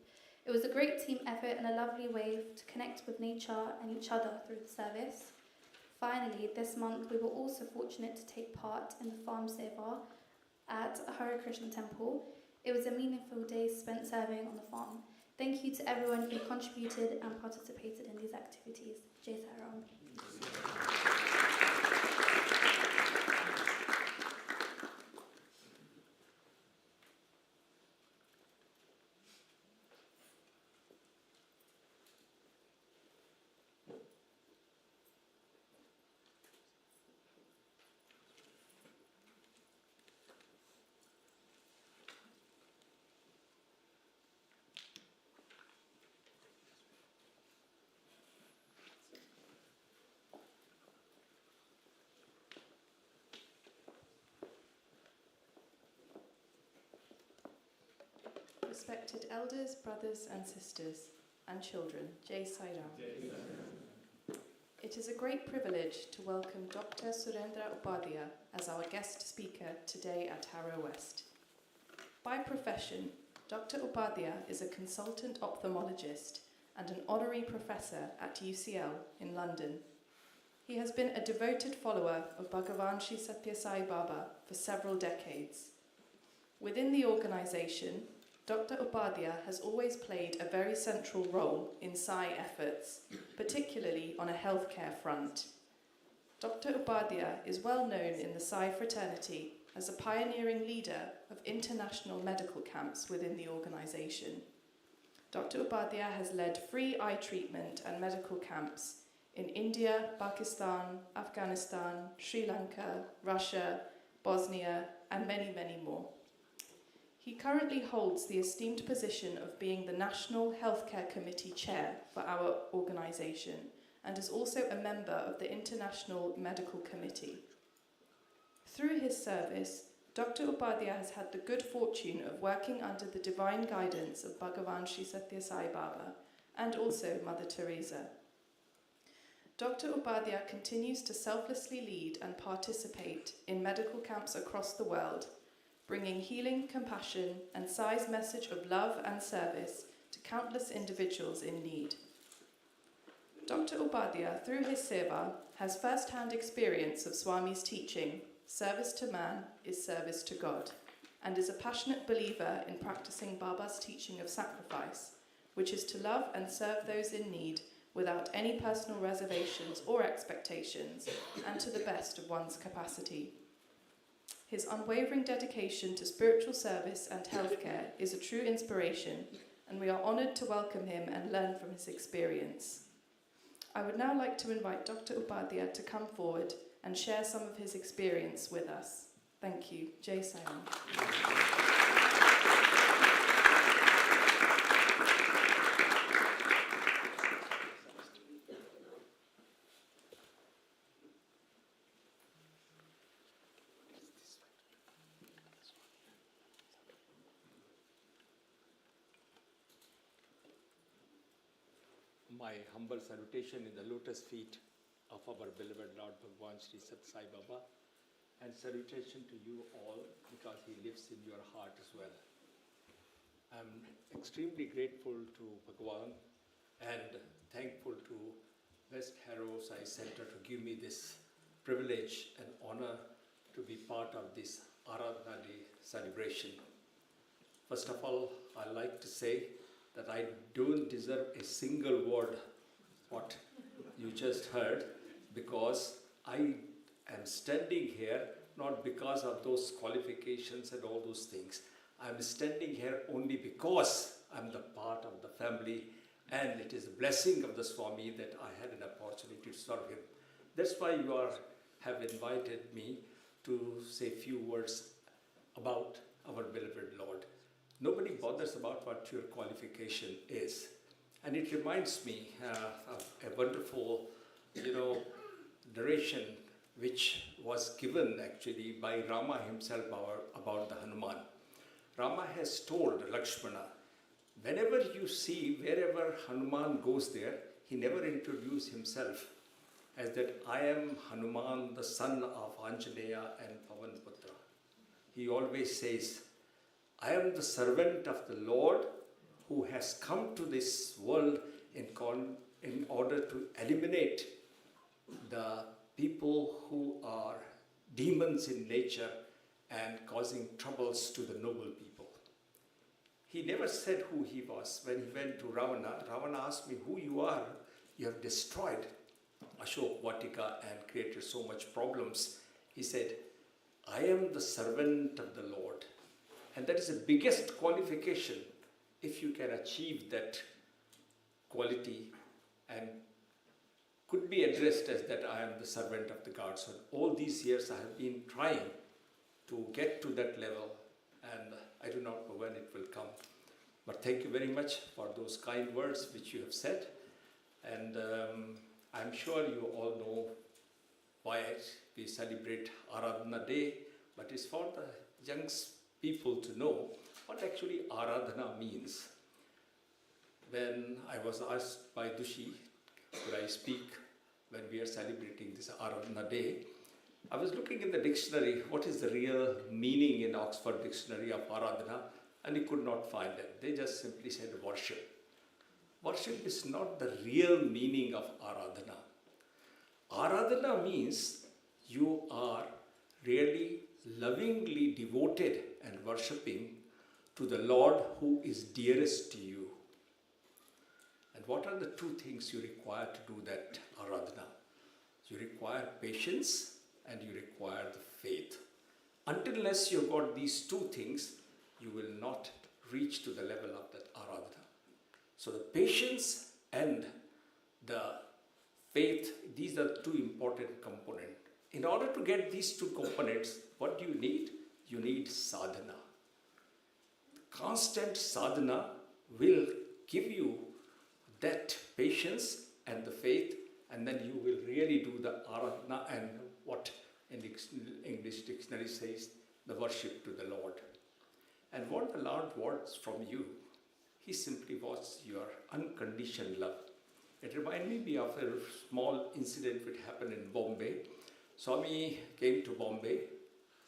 It was a great team effort and a lovely way to connect with nature and each other through the service. Finally, this month we were also fortunate to take part in the Farm Seva at Hare Krishna Temple. It was a meaningful day spent serving on the farm. Thank you to everyone who contributed and participated in these activities. Jai Sai Ram. Respected elders, brothers and sisters, and children, Jai Sai Ram. It is a great privilege to welcome Dr. Surendra Upadhyay as our guest speaker today at Harrow West. By profession, Dr. Upadhyay is a consultant ophthalmologist and an honorary professor at UCL in London. He has been a devoted follower of Bhagavan Sri Sathya Sai Baba for several decades. Within the organisation, Dr. Upadhyay has always played a very central role in Sai efforts, particularly on a healthcare front. Dr. Upadhyay is well known in the Sai fraternity as a pioneering leader of international medical camps within the organisation. Dr. Upadhyay has led free eye treatment and medical camps in India, Pakistan, Afghanistan, Sri Lanka, Russia, Bosnia, and many, many more. He currently holds the esteemed position of being the National Healthcare Committee Chair for our organisation and is also a member of the International Medical Committee. Through his service, Dr. Upadhyay has had the good fortune of working under the divine guidance of Bhagavan Sri Sathya Sai Baba and also Mother Teresa. Dr. Upadhyay continues to selflessly lead and participate in medical camps across the world, bringing healing, compassion, and Sai's message of love and service to countless individuals in need. Dr. Upadhyay, through his seva, has first-hand experience of Swami's teaching, service to man is service to God, and is a passionate believer in practicing Baba's teaching of sacrifice, which is to love and serve those in need without any personal reservations or expectations, and to the best of one's capacity. His unwavering dedication to spiritual service and healthcare is a true inspiration, and we are honoured to welcome him and learn from his experience. I would now like to invite Dr. Upadhyay to come forward and share some of his experience with us. Thank you. Jai Sai Ram. My humble salutation in the lotus feet of our beloved Lord Bhagwan Sri Sathya Sai Baba, and salutation to you all because he lives in your heart as well. I'm extremely grateful to Bhagwan and thankful to West Harrow Sai Center to give me this privilege and honor to be part of this Aradhana Day celebration. First of all, I'd like to say that I don't deserve a single word what you just heard, because I am standing here not because of those qualifications and all those things. I'm standing here only because I'm the part of the family, and it is a blessing of the Swami that I had an opportunity to serve him. That's why you have invited me to say a few words about our beloved Lord. Nobody bothers about what your qualification is. And it reminds me of a wonderful, narration which was given actually by Rama himself about the Hanuman. Rama has told Lakshmana, whenever you see, wherever Hanuman goes there, he never introduced himself as that I am Hanuman, the son of Anjaneya and Pavanputra. He always says, I am the servant of the Lord who has come to this world in order to eliminate the people who are demons in nature and causing troubles to the noble people. He never said who he was. When he went to Ravana, Ravana asked me, who you are? You have destroyed Ashok Vatika and created so much problems. He said, I am the servant of the Lord. And that is the biggest qualification. If you can achieve that quality and could be addressed as that I am the servant of the God. So all these years I have been trying to get to that level, and I do not know when it will come. But thank you very much for those kind words which you have said. And I'm sure you all know why we celebrate Aradhana Day, but it's for the young people to know what actually Aradhana means. When I was asked by Dushi, could I speak when we are celebrating this Aradhana Day, I was looking in the dictionary, what is the real meaning in Oxford Dictionary of Aradhana, and I could not find it. They just simply said worship. Worship is not the real meaning of Aradhana. Aradhana means you are really lovingly devoted and worshipping to the Lord who is dearest to you. And what are the two things you require to do that Aradhana? You require patience and you require the faith. Unless you've got these two things, you will not reach to the level of that Aradhana. So the patience and the faith, these are two important components. In order to get these two components, what do you need? You need sadhana. Constant sadhana will give you that patience and the faith, and then you will really do the Aradhana and what in the English dictionary says, the worship to the Lord. And what the Lord wants from you, He simply wants your unconditioned love. It reminded me of a small incident which happened in Bombay. Swami came to Bombay.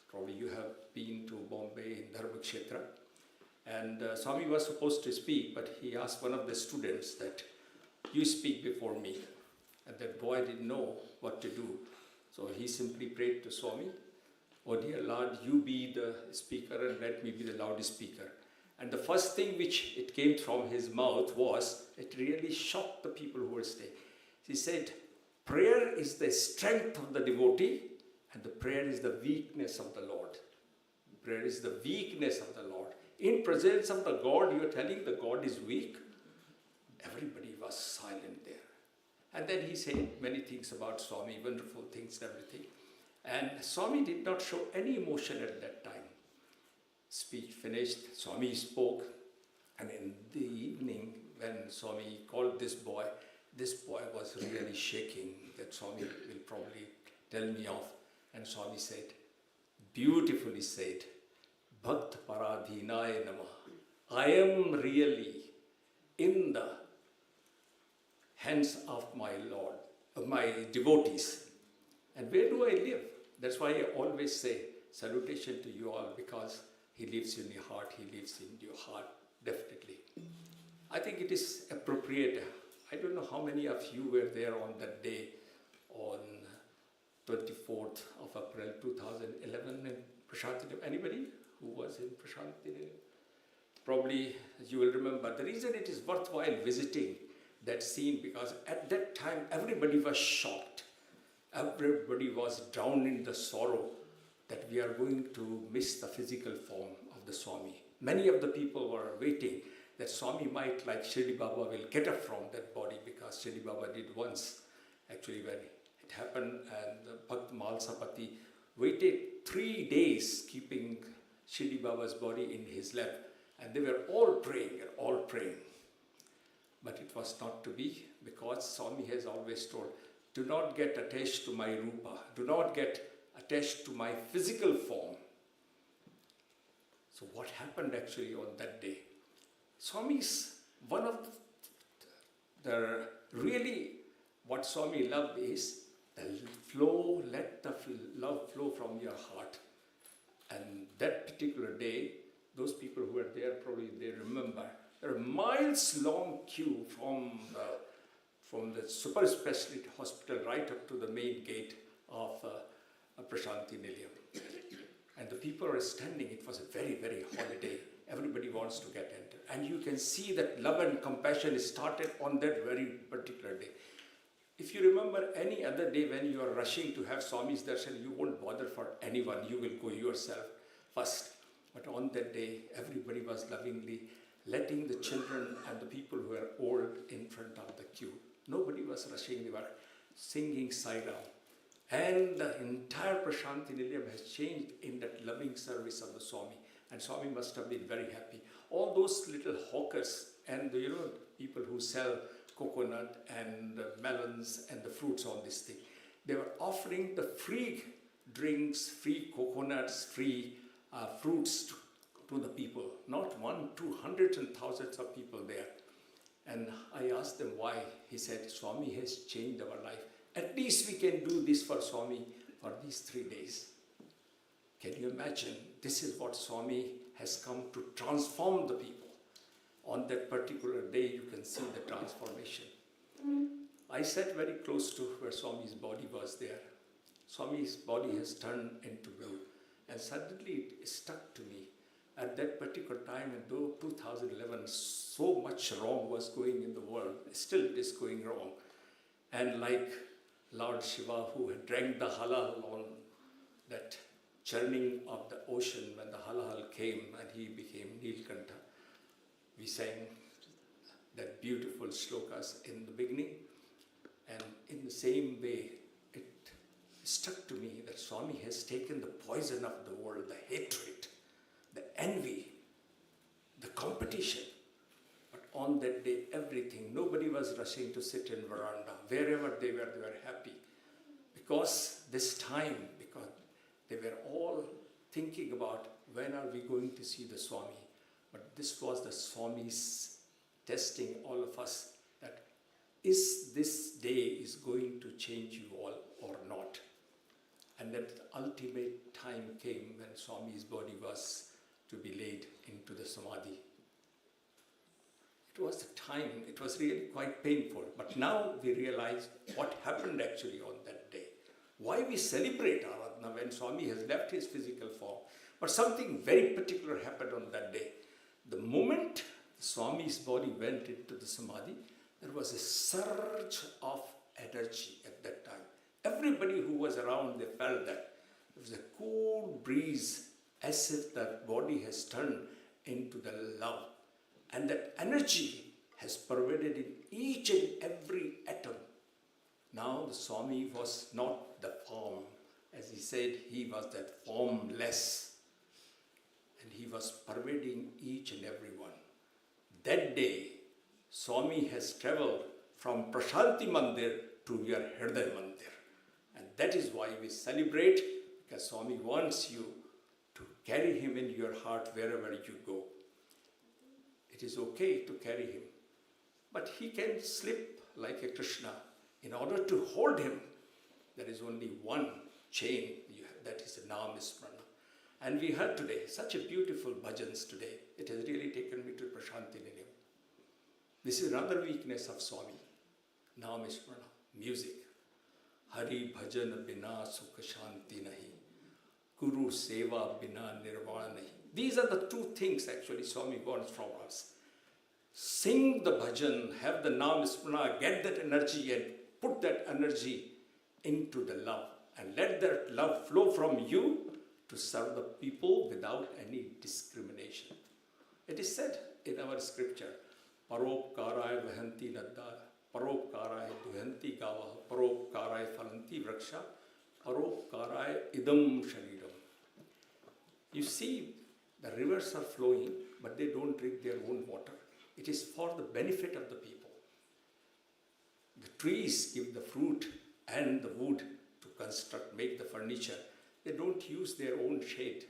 Probably you have been to Bombay in Dharmakshetra. And Swami was supposed to speak, but he asked one of the students that, you speak before me. And that boy didn't know what to do. So he simply prayed to Swami, oh dear Lord, you be the speaker and let me be the loudspeaker. And the first thing which it came from his mouth was, it really shocked the people who were staying. He said, prayer is the strength of the devotee and the prayer is the weakness of the Lord. Prayer is the weakness of the Lord. In presence of the God, you are telling the God is weak. Everybody was silent there. And then he said many things about Swami, wonderful things and everything. And Swami did not show any emotion at that time. Speech finished, Swami spoke, and in the evening when Swami called this boy was really shaking that Swami will probably tell me off. And Swami said, beautifully said, Bhakt Paradhinaya Namah. I am really in the hands of my Lord, of my devotees. And where do I live? That's why I always say salutation to you all, because He lives in your heart, He lives in your heart, definitely. I think it is appropriate. I don't know how many of you were there on that day, on 24th of April 2011 in Prashanti. Anybody who was in Prashanti? Probably you will remember the reason it is worthwhile visiting that scene, because at that time everybody was shocked. Everybody was drowned in the sorrow that we are going to miss the physical form of the Swami. Many of the people were waiting that Swami might, like Shirdi Baba, will get up from that body, because Shirdi Baba did once, actually, when it happened, and Bhakt Malsapati waited 3 days keeping Shirdi Baba's body in his lap, and they were all praying and all praying. But it was not to be, because Swami has always told, do not get attached to my rupa, do not get attached to my physical form. So what happened actually on that day? Swami's, one of the really, what Swami loved is the flow, let the love flow from your heart. And that particular day, those people who were there, probably they remember, there are miles long queue from the super specialty hospital right up to the main gate of Prashanti Nilayam. And the people are standing. It was a very, very holiday. Everybody wants to get entered. And you can see that love and compassion started on that very particular day. If you remember any other day when you are rushing to have Swami's darshan, you won't bother for anyone. You will go yourself first. But on that day, everybody was lovingly letting the children and the people who were old in front of the queue. Nobody was rushing. They were singing Sai Ram. And the entire Prashanti Nilayam has changed in that loving service of the Swami. And Swami must have been very happy. All those little hawkers and people who sell coconut and melons and the fruits on this thing, they were offering the free drinks, free coconuts, free fruits to the people. Not 1, 2, hundreds and thousands of people there. And I asked them why. He said, Swami has changed our life. At least we can do this for Swami for these 3 days. Can you imagine? This is what Swami has come to transform the people. On that particular day, you can see the transformation. I sat very close to where Swami's body was there. Swami's body has turned into gold. And suddenly it stuck to me. At that particular time, in 2011, so much wrong was going in the world. Still it is going wrong. And like Lord Shiva, who had drank the halal on that churning of the ocean when the halal came and he became Nilkantha, we sang that beautiful shlokas in the beginning. And in the same way, it stuck to me that Swami has taken the poison of the world, the hatred, the envy, the competition. But on that day, everything, nobody was rushing to sit in veranda. Wherever they were happy. Because this time, because they were all thinking about when are we going to see the Swami. But this was the Swami's testing all of us, that is this day is going to change you all or not. And that ultimate time came when Swami's body was to be laid into the Samadhi. It was the time, it was really quite painful. But now we realize what happened actually on that day. Why we celebrate Aradhana when Swami has left his physical form. But something very particular happened on that day. The moment Swami's body went into the Samadhi, there was a surge of energy at that time. Everybody who was around, they felt that. There was a cool breeze, as if that body has turned into the love. And that energy has pervaded in each and every atom. Now the Swami was not the form. As he said, he was that formless. And he was pervading each and every one. That day, Swami has traveled from Prashanti Mandir to your Hriday Mandir. And that is why we celebrate, because Swami wants you to carry him in your heart wherever you go. It is okay to carry him, but he can slip like a Krishna. In order to hold him, there is only one chain, that is the Nam Smarana. And we heard today such a beautiful bhajans today. It has really taken me to Prashanti Nilayam. This is another weakness of Swami. Nam Smarana, music. Hari bhajan bina sukha shanti nahi. Guru seva bina nirvana nahi. These are the two things actually Swami wants from us. Sing the bhajan, have the Nam Smrana, get that energy and put that energy into the love. And let that love flow from you to serve the people without any discrimination. It is said in our scripture, Paropkaraya vahanti nadda, Paropkaraya duhanti gava, Paropkaraya phalanti vraksha, Paropkaraya idam shariram. You see, the rivers are flowing, but they don't drink their own water. It is for the benefit of the people. The trees give the fruit and the wood to construct, make the furniture. They don't use their own shade.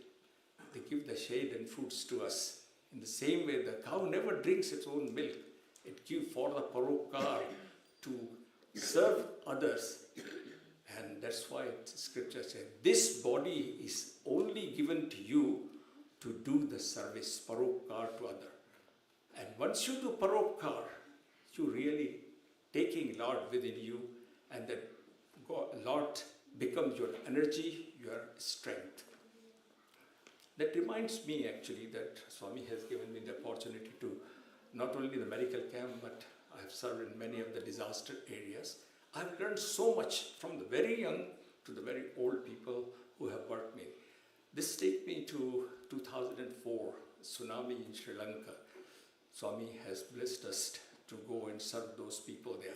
They give the shade and fruits to us. In the same way, the cow never drinks its own milk. It gives for the paropkar to serve others. And that's why scripture says, this body is only given to you to do the service, paropkar to other. And once you do paropkar, you really taking Lord within you, and that Lord becomes your energy, your strength. That reminds me actually that Swami has given me the opportunity to not only the medical camp, but I have served in many of the disaster areas. I've learned so much from the very young to the very old people who have worked me. This takes me to 2004, tsunami in Sri Lanka. Swami has blessed us to go and serve those people there.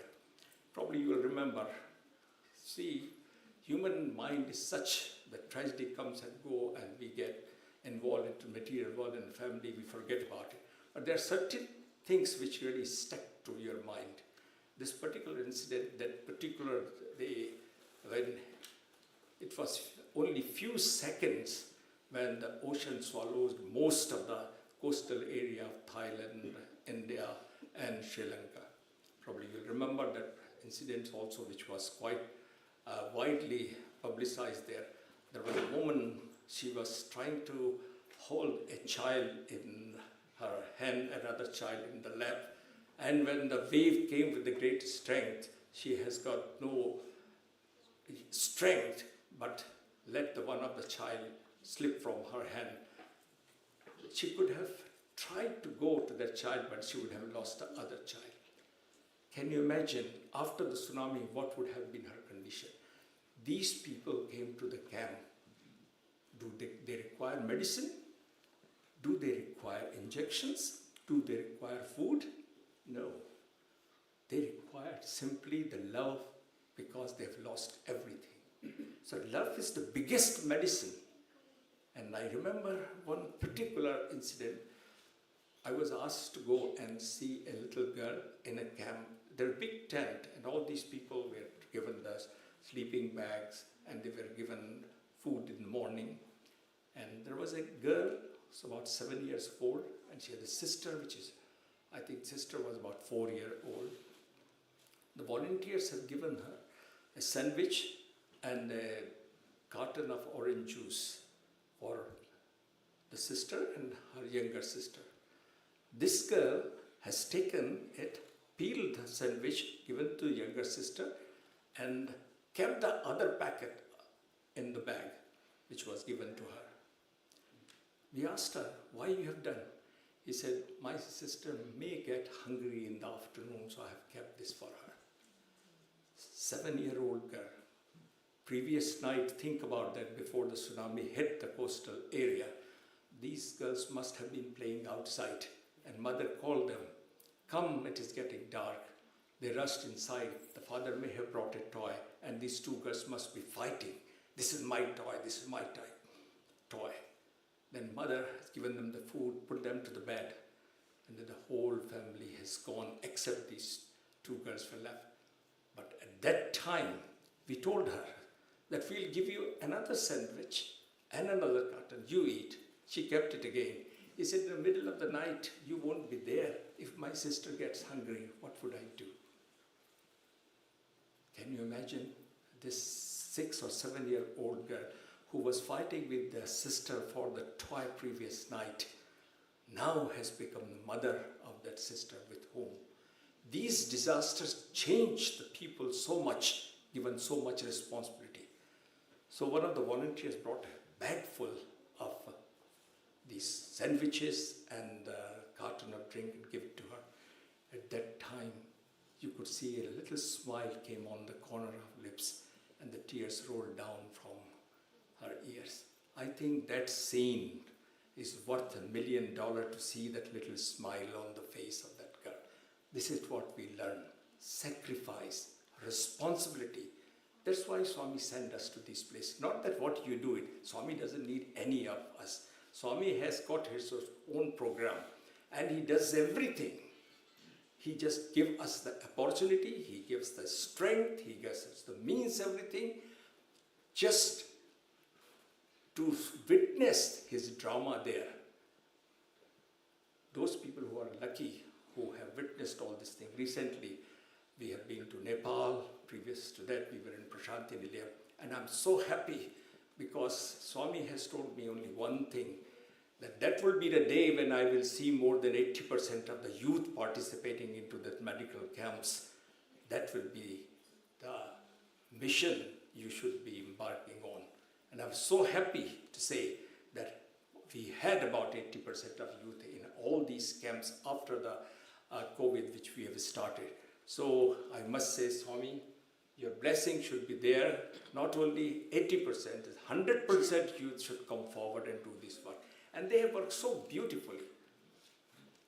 Probably you will remember, see, human mind is such that tragedy comes and go and we get involved into material world and family, we forget about it. But there are certain things which really stuck to your mind. This particular incident, that particular day, when it was only few seconds when the ocean swallowed most of the coastal area of Thailand, India, and Sri Lanka. Probably you'll remember that incident also, which was quite widely publicized there. There was a woman, she was trying to hold a child in her hand, another child in the lap. And when the wave came with the great strength, she has got no strength, but let the one of the child slip from her hand. She could have tried to go to that child, but she would have lost the other child. Can you imagine, after the tsunami, what would have been her condition? These people came to the camp. Do they require medicine? Do they require injections? Do they require food? No. They required simply the love, because they've lost everything. So love is the biggest medicine. And I remember one particular incident. I was asked to go and see a little girl in a camp. There was a big tent, and all these people were given the sleeping bags, and they were given food in the morning. And there was a girl, so about 7 years old, and she had a sister, which is, I think sister was about 4 years old. The volunteers had given her a sandwich and a carton of orange juice for the sister and her younger sister. This girl has taken it, peeled the sandwich given to the younger sister, and kept the other packet in the bag, which was given to her. We asked her, why you have done? He said, my sister may get hungry in the afternoon, so I have kept this for her. 7-year-old girl. Previous night, think about that, before the tsunami hit the coastal area, these girls must have been playing outside, and mother called them, come, it is getting dark. They rushed inside. The father may have brought a toy, and these two girls must be fighting. This is my toy, this is my toy. Then mother has given them the food, put them to the bed, and then the whole family has gone except these two girls were left. But at that time, we told her that we'll give you another sandwich and another carton. You eat. She kept it again. He said, in the middle of the night, you won't be there. If my sister gets hungry, what would I do? Can you imagine this 6 or 7-year-old girl who was fighting with their sister for the toy previous night, now has become the mother of that sister with whom these disasters changed the people so much, given so much responsibility. So one of the volunteers brought a bag full of these sandwiches and a carton of drink and give it to her. At that time, you could see a little smile came on the corner of lips and the tears rolled down from her ears. I think that scene is worth $1 million to see that little smile on the face of that girl. This is what we learn. Sacrifice, responsibility. That's why Swami sent us to this place. Not that what you do it. Swami doesn't need any of us. Swami has got his own program and he does everything. He just gives us the opportunity, he gives the strength, he gives us the means, everything, just to witness his drama there. Those people who are lucky, who have witnessed all this thing. Recently, we have been to Nepal. Previous to that, we were in Prashanti Nilayam. And I'm so happy because Swami has told me only one thing, that will be the day when I will see more than 80% of the youth participating into the medical camps. That will be the mission you should be embarking on. And I'm so happy to say that we had about 80% of youth in all these camps after the COVID, which we have started. So I must say, Swami, your blessing should be there. Not only 80%, 100% youth should come forward and do this work. And they have worked so beautifully.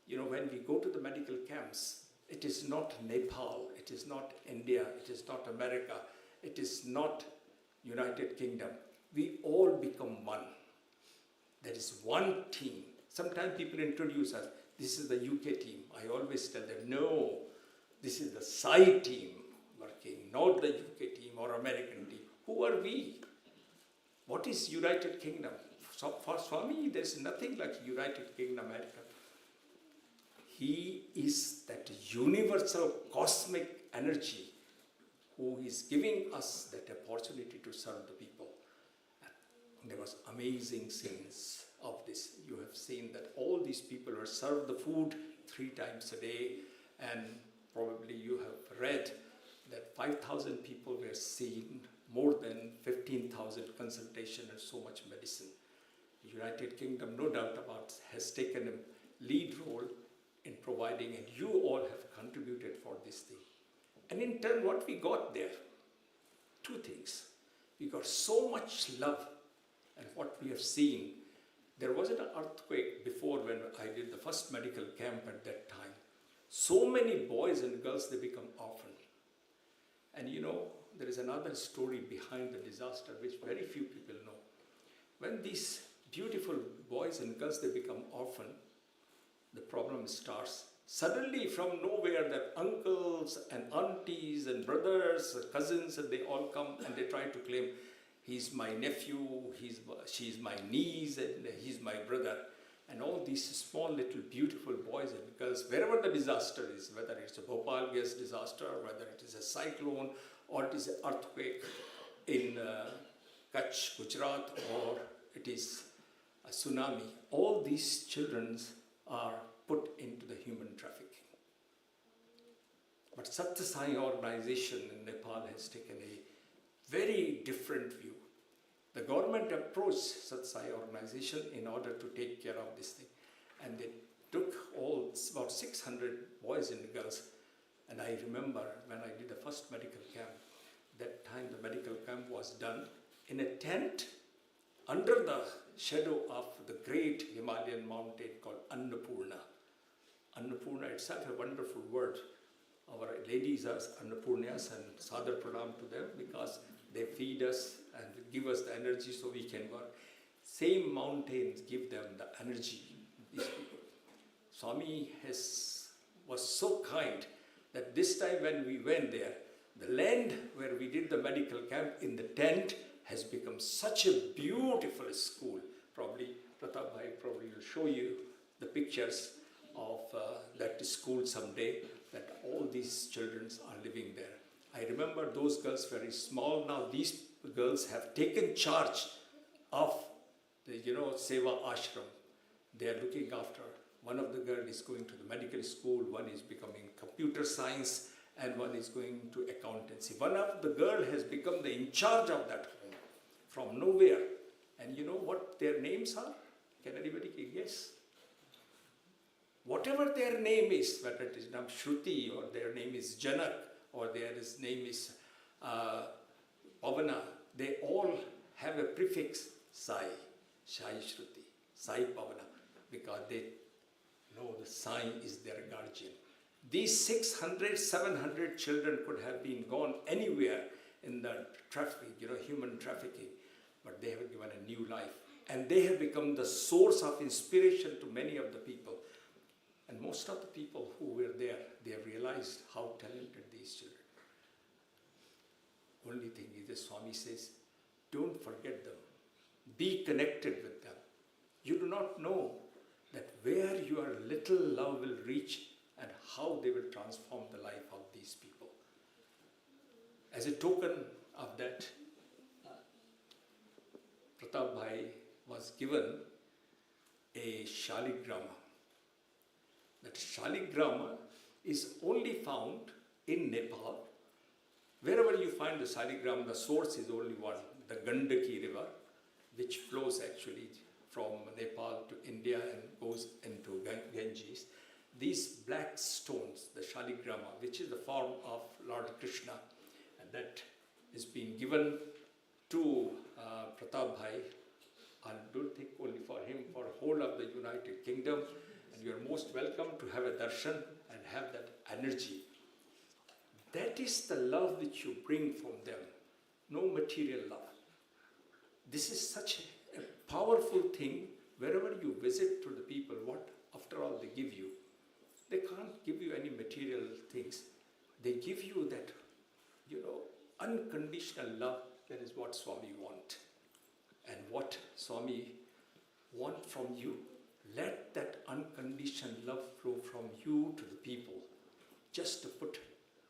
You know, when we go to the medical camps, it is not Nepal, it is not India, it is not America, it is not United Kingdom. We all become one. There is one team. Sometimes people introduce us, this is the UK team. I always tell them, no, this is the Sai team working, not the UK team or American team. Who are we? What is United Kingdom? So for Swami, there is nothing like United Kingdom, America. He is that universal cosmic energy who is giving us that opportunity to serve the people. And there was amazing scenes of this. You have seen that all these people were served the food 3 times a day, and probably you have read that 5,000 people were seen, more than 15,000 consultations and so much medicine. United Kingdom, no doubt about, has taken a lead role in providing, and you all have contributed for this thing. And in turn, what we got there, 2 things. We got so much love, and what we have seen, there wasn't an earthquake before when I did the first medical camp at that time. So many boys and girls, they become orphan. And you know, there is another story behind the disaster which very few people know. When these beautiful boys and girls, they become orphan, the problem starts. Suddenly from nowhere, that uncles and aunties and brothers, cousins, and they all come and they try to claim, he's my nephew, she's my niece, and he's my brother. And all these small little beautiful boys and girls, wherever the disaster is, whether it's a Bhopal gas disaster, whether it is a cyclone, or it is an earthquake in Kutch, Gujarat, or it is a tsunami, all these children are put into the human trafficking. But Satya Sai organization in Nepal has taken a very different view. The government approached Satya Sai organization in order to take care of this thing. And they took about 600 boys and girls. And I remember when I did the first medical camp, that time the medical camp was done in a tent under the shadow of the great Himalayan mountain called Annapurna. Annapurna itself a wonderful word. Our ladies are Annapurnas, and Sadar Pranam to them because they feed us and give us the energy so we can work. Same mountains give them the energy, these people. Swami was so kind that this time when we went there, the land where we did the medical camp in the tent has become such a beautiful school. Probably, Pratap Bhai probably will show you the pictures of that school someday, that all these children are living there. I remember those girls very small. Now these girls have taken charge of the, Seva Ashram. They are looking after. One of the girls is going to the medical school, one is becoming computer science, and one is going to accountancy. One of the girl has become the in charge of that home from nowhere. And you know what their names are? Can anybody guess? whatever their name is, whether it is Shruti or their name is Janak or their name is Pavana, they all have a prefix Sai, Sai Shruti, Sai Pavana, because they know the Sai is their guardian. These 600, 700 children could have been gone anywhere in the traffic, human trafficking, but they have given a new life. And they have become the source of inspiration to many of the people. And most of the people who were there, they have realized how talented these children. Only thing is, the Swami says, don't forget them. Be connected with them. You do not know that where your little love will reach and how they will transform the life of these people. As a token of that, Pratap Bhai was given a shaligrama. That shaligrama is only found in Nepal. Wherever you find the shaligrama, the source is only one, the Gandaki river, which flows actually from Nepal to India and goes into Ganges. These black stones, the shaligrama, which is the form of Lord Krishna, and that is being given to Pratap Bhai. I don't think only for him, for the whole of the United Kingdom. And you are most welcome to have a darshan and have that energy. That is the love which you bring from them, no material love. This is such a powerful thing. Wherever you visit to the people, what after all they give you? They can't give you any material things. They give you that, unconditional love. That is what Swami wants. And what Swami wants from you, let that unconditional love flow from you to the people, just to put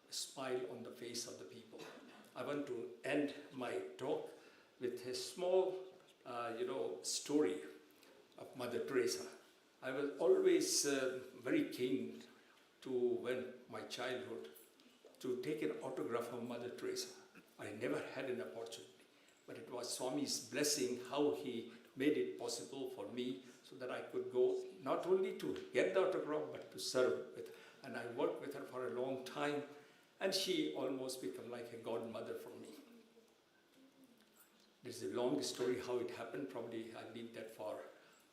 a smile on the face of the people. I want to end my talk with a small, story of Mother Teresa. I was always very keen to, when my childhood, to take an autograph of Mother Teresa. I never had an opportunity. But it was Swami's blessing how he made it possible for me so that I could go not only to get the autograph but to serve with her. And I worked with her for a long time and she almost became like a godmother for me. It's a long story how it happened. Probably I'll leave that for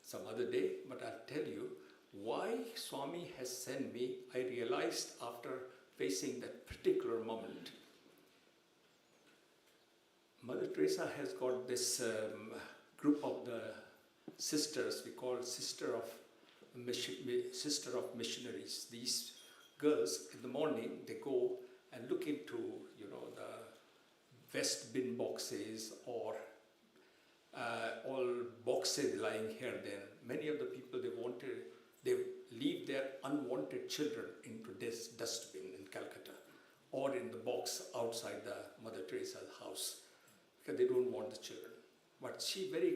some other day. But I'll tell you why Swami has sent me. I realized after facing that particular moment. Mother Teresa has got this group of the sisters, we call Sister of Missionaries. These girls, in the morning, they go and look into, the waste bin boxes or all boxes lying here and there. Many of the people, they leave their unwanted children into this dustbin in Calcutta or in the box outside the Mother Teresa's house, because they don't want the children. But she very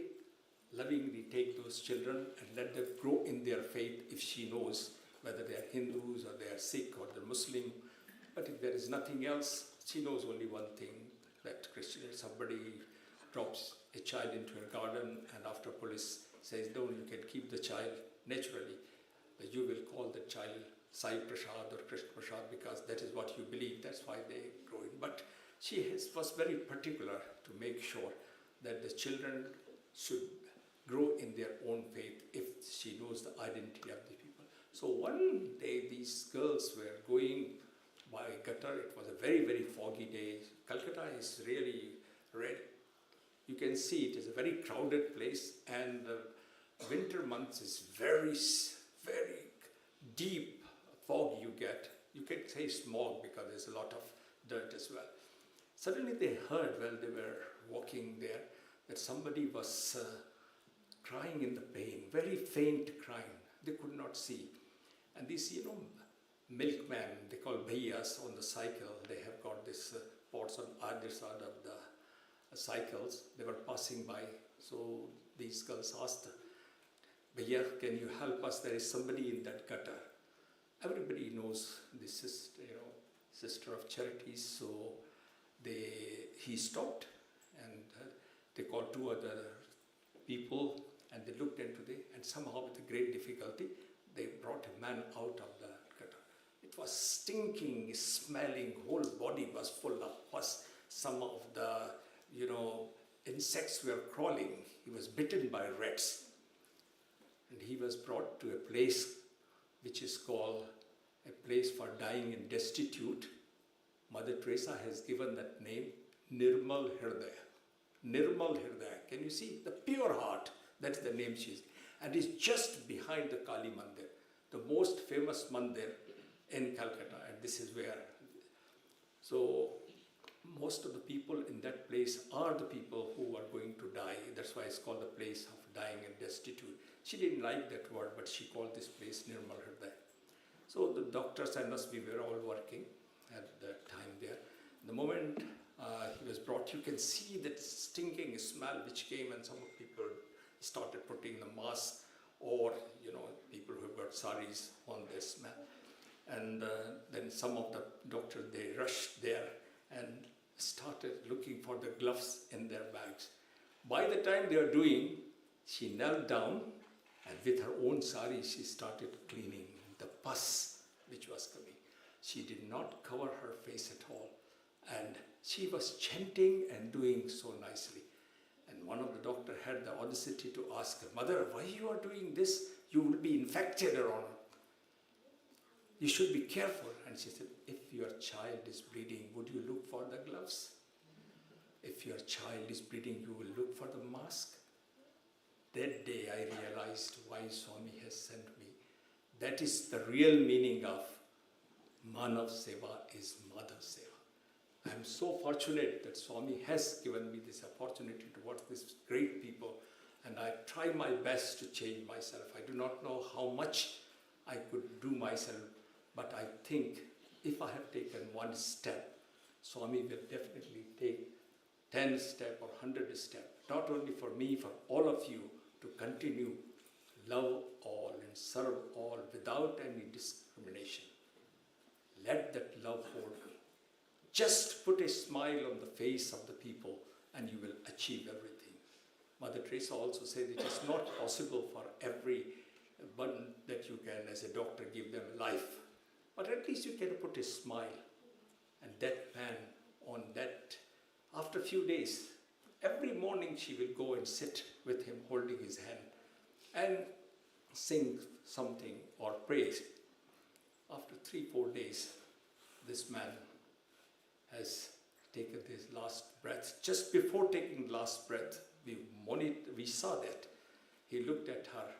lovingly takes those children and let them grow in their faith if she knows whether they are Hindus or they are Sikh or they're Muslim. But if there is nothing else, she knows only one thing, that Christian, somebody drops a child into a garden and after police says, no, you can keep the child naturally, but you will call the child Sai Prasad or Krishna Prasad because that is what you believe, that's why they grow in. But she was very particular to make sure that the children should grow in their own faith if she knows the identity of the people. So one day these girls were going by gutter. It was a very, very foggy day. Calcutta is really red. You can see it is a very crowded place, and the winter months is very, very deep fog you get. You can say smog because there's a lot of dirt as well. Suddenly they heard while they were walking there that somebody was crying in the pain, very faint crying. They could not see. And these, milkmen, they call bhaiyas on the cycle, they have got this pots on either side of the cycles. They were passing by. So these girls asked, Bhaiya, can you help us? There is somebody in that gutter. Everybody knows this is, Sister of Charities. So he stopped and they called two other people and they looked into it, and somehow with a great difficulty they brought a man out of the gutter. It was stinking, smelling, whole body was full of pus. Some of the, insects were crawling. He was bitten by rats. And he was brought to a place which is called a place for dying and destitute. Mother Teresa has given that name, Nirmal Hridaya. Nirmal Hridaya. Can you see? The pure heart. That's the name she's. And it's just behind the Kali Mandir, the most famous mandir in Calcutta. And this is where. So most of the people in that place are the people who are going to die. That's why it's called the place of dying and destitute. She didn't like that word, but she called this place Nirmal Hridaya. So the doctors and us, we were all working at the time there. The moment he was brought, you can see that stinking smell which came, and some people started putting the mask, or people who got saris on their smell. And then some of the doctors, they rushed there and started looking for the gloves in their bags. By the time they are doing, she knelt down, and with her own sari, she started cleaning the pus which was coming. She did not cover her face at all, and she was chanting and doing so nicely. And one of the doctors had the audacity to ask her, "Mother, why you are doing this? You will be infected around. You should be careful." And she said, "If your child is bleeding, would you look for the gloves? If your child is bleeding, you will look for the mask." That day I realized why Swami has sent me. That is the real meaning of Manav Seva is Mother Seva. I am so fortunate that Swami has given me this opportunity to work with these great people, and I try my best to change myself. I do not know how much I could do myself, but I think if I have taken one step, Swami will definitely take 10 steps or 100 steps, not only for me, for all of you, to continue love all and serve all without any discrimination. Let that love hold you. Just put a smile on the face of the people and you will achieve everything. Mother Teresa also said it is not possible for everyone that you can, as a doctor, give them life. But at least you can put a smile. And that man on that, after a few days, every morning she will go and sit with him holding his hand and sing something or pray. After 3-4 days, this man has taken his last breath. Just before taking the last breath, we saw that. He looked at her,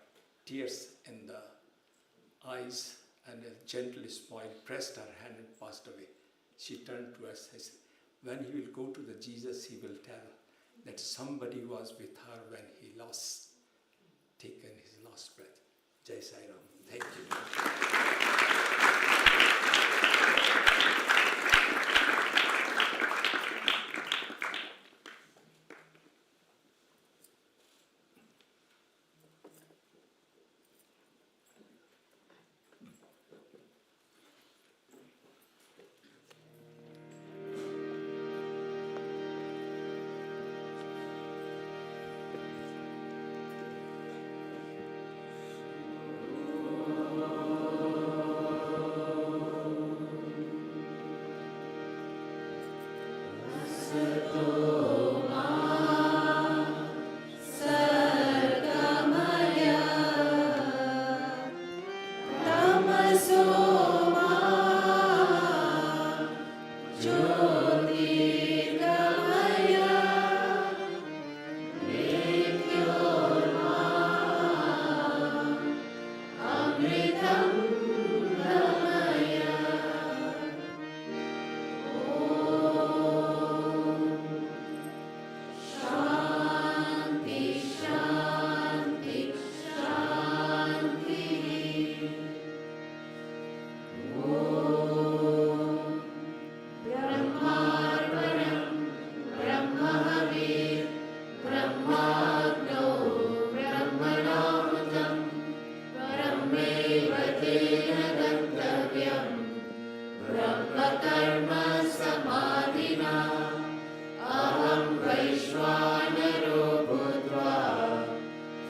tears in the eyes, and a gentle smile, pressed her hand and passed away. She turned to us and said, when he will go to the Jesus, he will tell that somebody was with her when he taken his last breath. Jai Sai Ram. Thank you.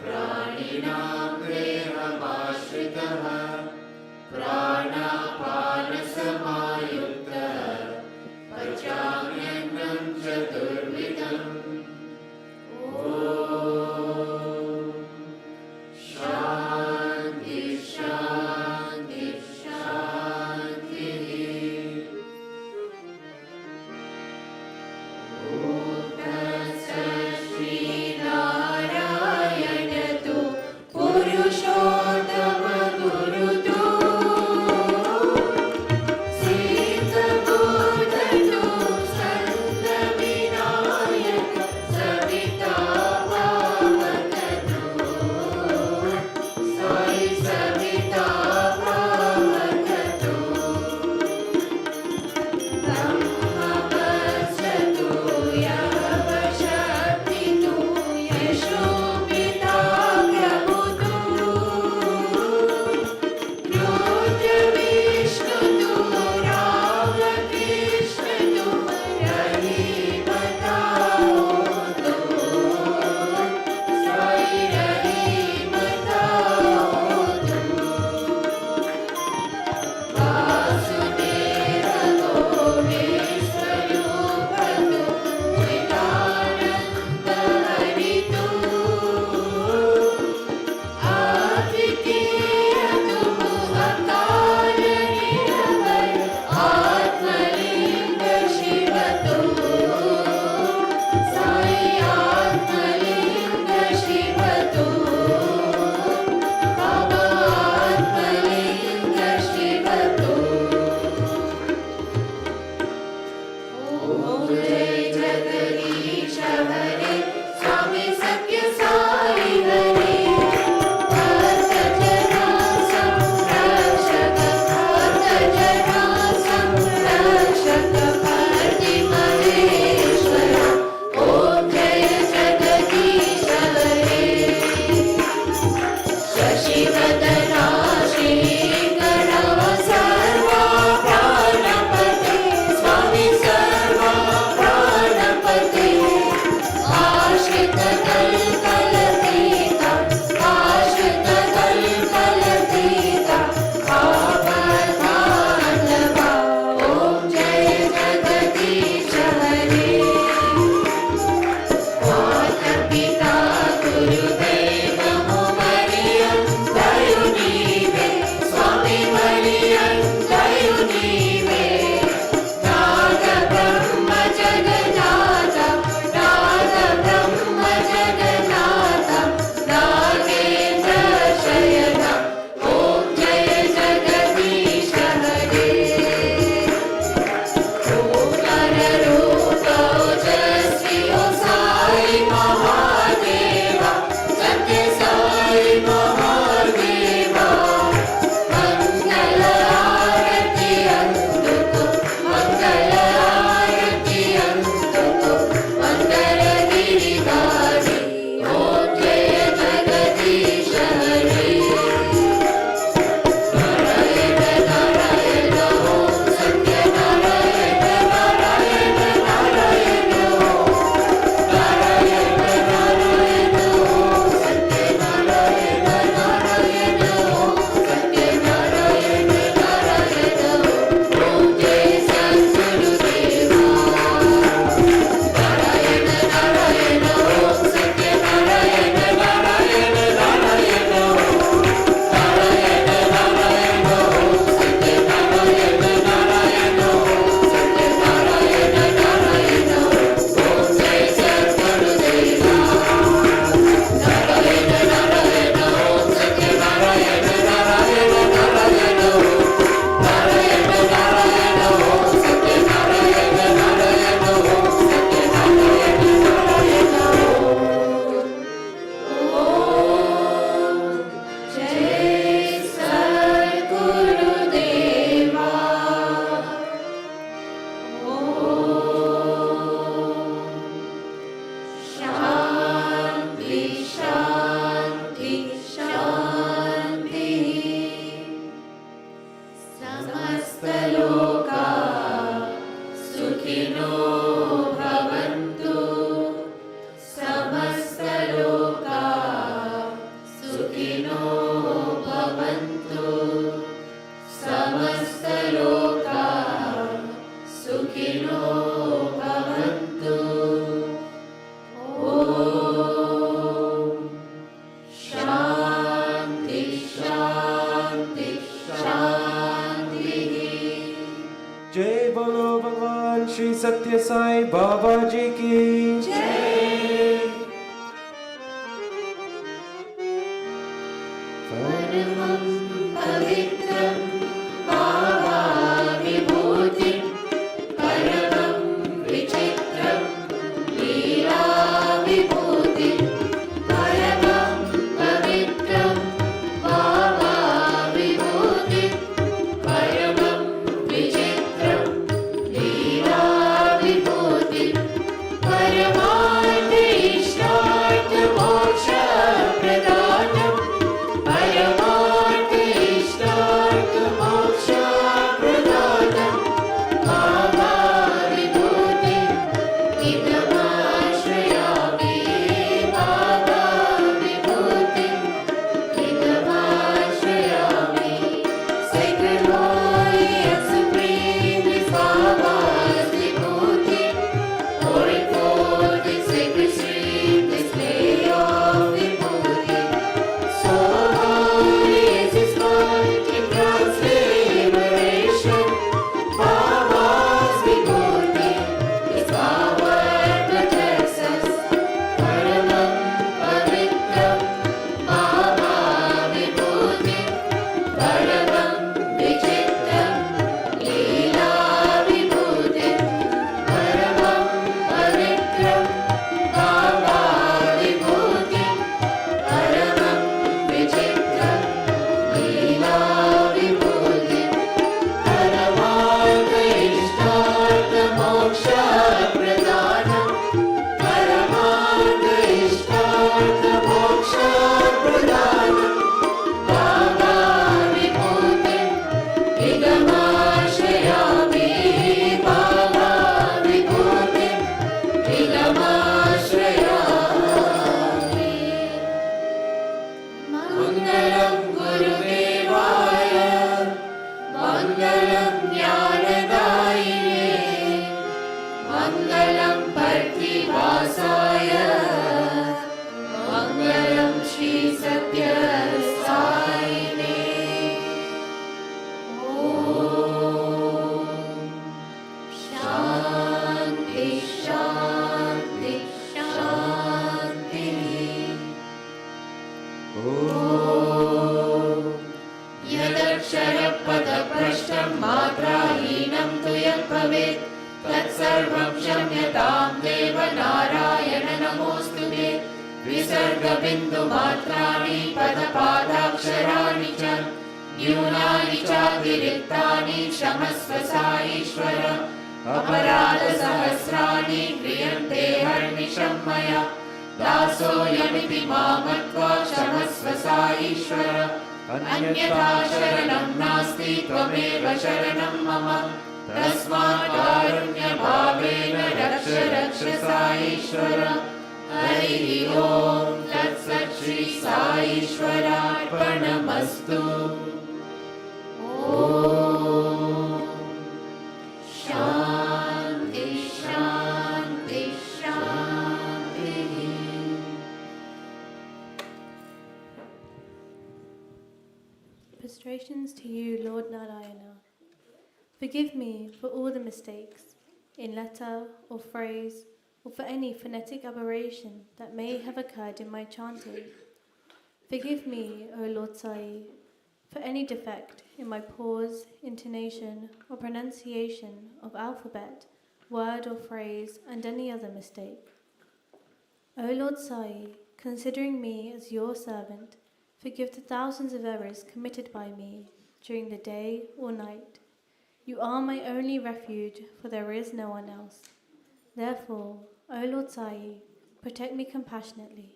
प्राणिनां देहमाश्रित समन्वितः प्राणापानसमायुक्तः पचाम्यन्नं चतुर्विधम् ॐ शान्ति शान्ति शान्तिः श्रीनारायण तु पुरुषोत्तम गुरुतो सिद्धबोध तु सन्तविनायक सविता पावक तु साई सविता पावक तु ब्रह्मवस्तु यवशक्तितु यशोपिता प्रभुतु रुद्रविष्णुतु रामकृष्णतु रहीमतावतु साई रहीमतावतु वासुदेव गोविन्द सुखिनो भवन्तु ॐ शान्ति शान्ति शान्तिः जय बोलो भगवान श्री सत्य साई बाबा जी की परमं पवित्रं भावाविभूतिं परमं विचित्रं लीलाविभूतिं परमं पवित्रं भावाविभूतिं परमं विचित्रं लीलाविभूतिं परमार्थइष्टार्थमोक्षप्रदानं परमार्थइष्टार्थमोक्षप्रदानं भावाविभूतिं इदमाश्रयामि भावाविभूतिं इदमाश्रयामि Sacred Holy and Supreme is Baba's vibhuti, pouring forth in sacred stream display of vibhuti. So holy is His might in transfiguration. Baba's vibhuti is power and protects us. Paramam pavitram Baba vibhuti, paramam vichitram leela vibhuti, paramam pavitram Baba vibhuti, paramam vichitram leela vibhuti, paramartha ishtartha moksha pradanam, paramartha ishtartha moksha pradanam, Baba vibhutim idamashayami, Baba vibhutim idamashayami. Mangalam Gurudevaya, Mangalam Jnanadayine, Mangalam Parthivasaya, Mangalam Shri Satya Saine. Om Shanti Shanti Shanti. यदक्षरपदभ्रष्टं मात्राहीनं तु यत् भवेत् तत्सर्वं क्षम्यतां देव नारायण नमोऽस्तु ते विसर्गबिन्दुमात्राणि पदपादाक्षराणि च न्यूनानि चातिरिक्तानि क्षमस्व साईश्वर अपराधसहस्राणि क्रियन्ते हर्निशं मया दासोऽयमिति मामत्वा क्षमस्व साईश्वर अन्यथा शरणं नास्ति त्वमेव शरणं मम तस्मात् कारुण्यभावेन रक्ष रक्ष साईश्वर हरिः ओम तत्सत् श्री साईश्वरार्पणमस्तु ओम शान्ति शान्ति शान्तिः. Prostrations to you, Lord Narayana. Forgive me for all the mistakes, in letter or phrase, or for any phonetic aberration that may have occurred in my chanting. Forgive me, O Lord Sai, for any defect in my pause, intonation, or pronunciation of alphabet, word or phrase, and any other mistake. O Lord Sai, considering me as your servant, forgive the thousands of errors committed by me during the day or night. You are my only refuge, for there is no one else. Therefore, O Lord Sai, protect me compassionately.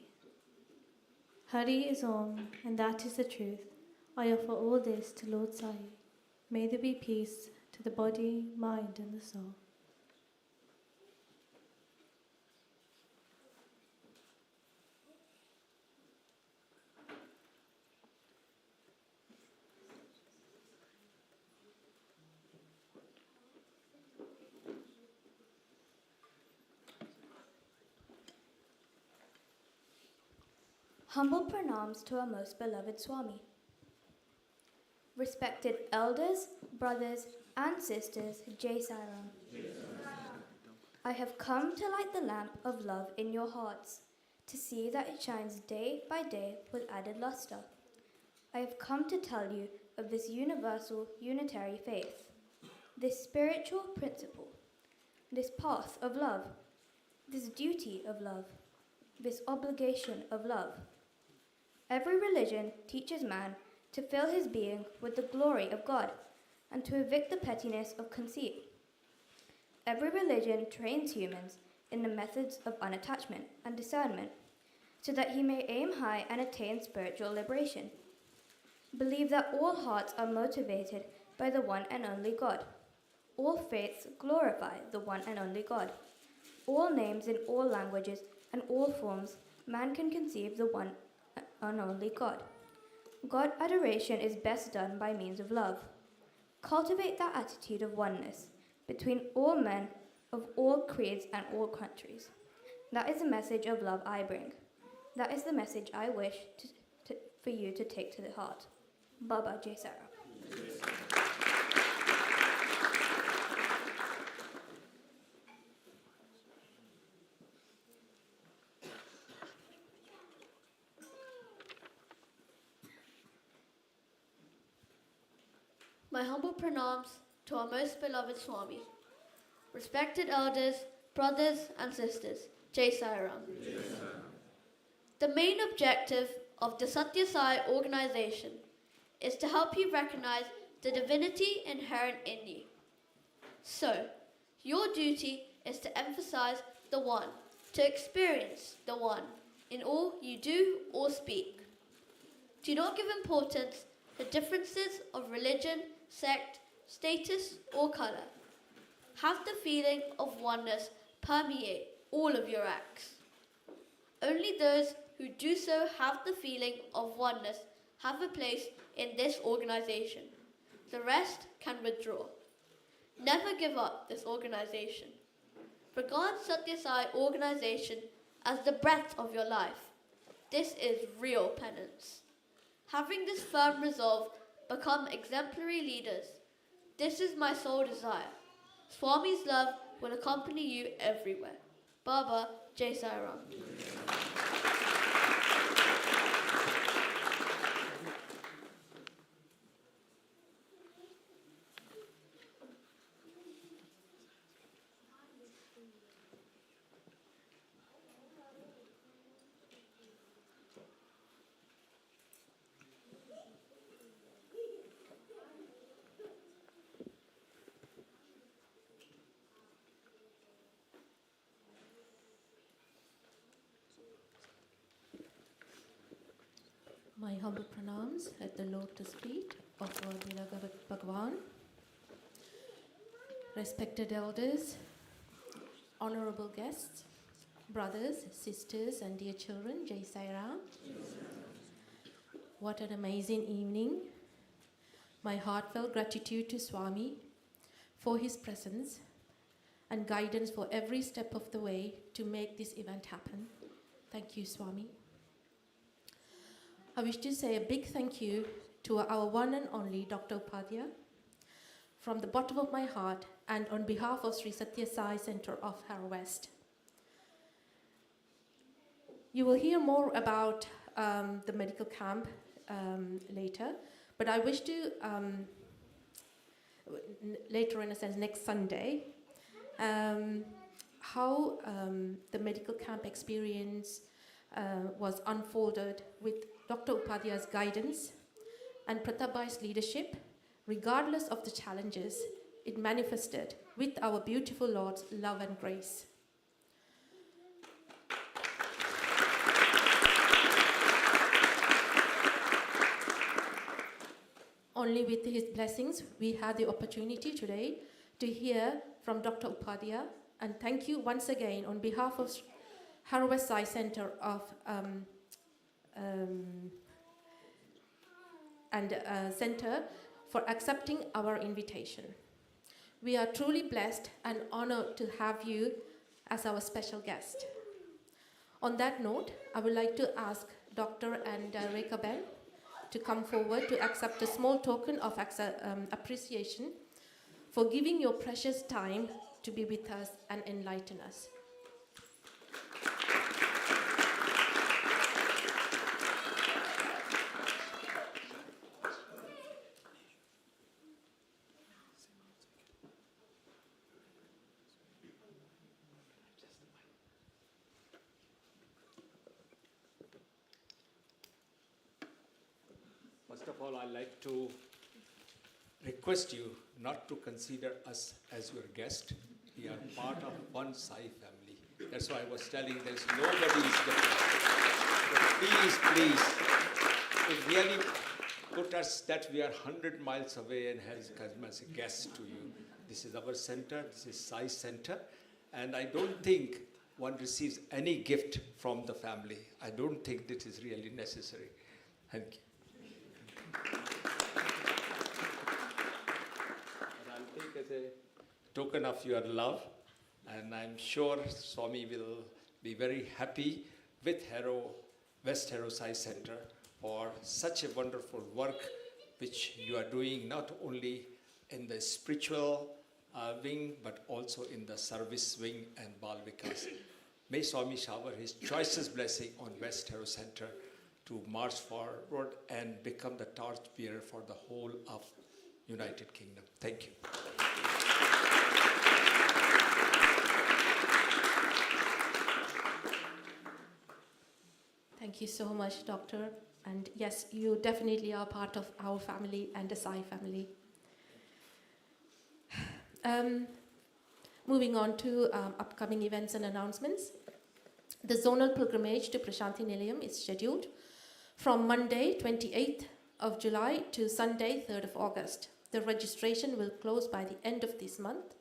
Hari is Om, and that is the truth. I offer all this to Lord Sai. May there be peace to the body, mind, and the soul. Humble pranams to our most beloved Swami. Respected elders, brothers, and sisters, Jai Sai Ram. I have come to light the lamp of love in your hearts, to see that it shines day by day with added luster. I have come to tell you of this universal unitary faith, this spiritual principle, this path of love, this duty of love, this obligation of love. Every religion teaches man to fill his being with the glory of God and to evict the pettiness of conceit. Every religion trains humans in the methods of unattachment and discernment so that he may aim high and attain spiritual liberation. Believe that all hearts are motivated by the one and only God. All faiths glorify the one and only God. All names in all languages and all forms, man can conceive the one and only God. God adoration is best done by means of love. Cultivate that attitude of oneness between all men of all creeds and all countries. That is the message of love I bring. That is the message I wish for you to take to the heart. Baba Jai Sai Ram. My humble pranams to our most beloved Swami. Respected elders, brothers and sisters, Jai Sai Ram. The main objective of the Satya Sai organization is to help you recognize the divinity inherent in you. So, your duty is to emphasize the One, to experience the One in all you do or speak. Do not give importance to differences of religion, sect, status or color. Have the feeling of oneness permeate all of your acts. Only those who do so have the feeling of oneness have a place in this organization. The rest can withdraw. Never give up this organization. Regard Satya Sai organization as the breath of your life. This is real penance. Having this firm resolve, become exemplary leaders. This is my sole desire. Swami's love will accompany you everywhere. Baba Jai Sai Ram. My humble pranams at the lotus feet of our beloved Bhagwan. Respected elders, honorable guests, brothers, sisters, and dear children, Jai Sai Ram. What an amazing evening. My heartfelt gratitude to Swami for his presence and guidance for every step of the way to make this event happen. Thank you, Swami. I wish to say a big thank you to our one and only Dr. Upadhyay from the bottom of my heart and on behalf of Sri Satya Sai Center of Harrow West. You will hear more about the medical camp later, but I wish to, later in a sense, next Sunday, how the medical camp experience was unfolded with Dr. Upadhyay's guidance and Pratabhai's leadership. Regardless of the challenges, it manifested with our beautiful Lord's love and grace. Only with his blessings, we had the opportunity today to hear from Dr. Upadhyay, and thank you once again on behalf of Harrow West Sai Center of Center for accepting our invitation. We are truly blessed and honored to have you as our special guest. On that note, I would like to ask Dr. and Reka Ben to come forward to accept a small token of appreciation for giving your precious time to be with us and enlighten us. First of all, I'd like to request you not to consider us as your guest. We are part of one Sai family. That's why I was telling there's nobody is different. But please, it really put us that we are 100 miles away and has come as a guest to you. This is our center, this is Sai Center, and I don't think one receives any gift from the family. I don't think this is really necessary. Thank you. I'll take as a token of your love, and I'm sure Swami will be very happy with West Harrow Sai Center for such a wonderful work which you are doing not only in the spiritual wing but also in the service wing and Bal Vikas. May Swami shower his choicest blessing on West Harrow Center to march forward and become the torchbearer for the whole of United Kingdom. Thank you. Thank you so much, Doctor. And yes, you definitely are part of our family and the Sai family. Moving on to upcoming events and announcements. The zonal pilgrimage to Prashanthi Nilayam is scheduled from Monday, 28th of July to Sunday, 3rd of August. The registration will close by the end of this month.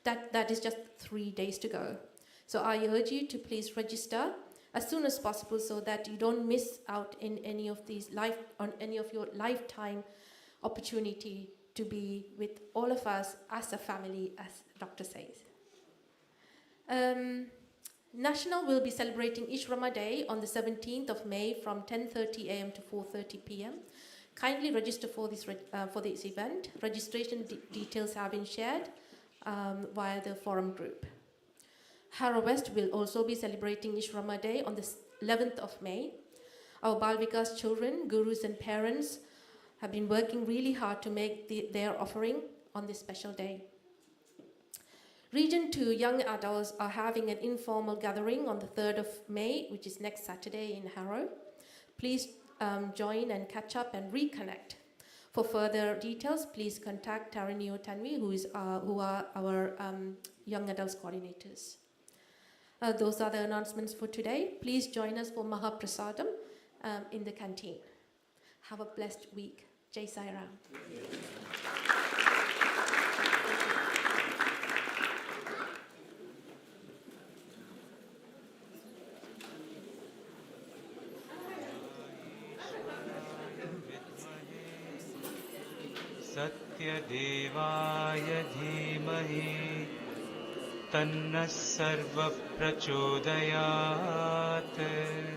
That is just 3 days to go. So I urge you to please register as soon as possible so that you don't miss out in any of your lifetime opportunity to be with all of us as a family, as Doctor says. National will be celebrating Ishrama Day on the 17th of May from 10:30 a.m. to 4:30 p.m. Kindly register for this event. Registration details have been shared via the forum group. Harrow West will also be celebrating Ishrama Day on the 11th of May. Our Bal Vikas children, gurus and parents have been working really hard to make their offering on this special day. Region 2 young adults are having an informal gathering on the 3rd of May, which is next Saturday in Harrow. Please join and catch up and reconnect. For further details, please contact Tarini or Tanvi, who are our young adults coordinators. Those are the announcements for today. Please join us for Mahaprasadam in the canteen. Have a blessed week. Jai Sai Ram. सत्यदेवाय धीमहि तन्नः सर्वः प्रचोदयात्।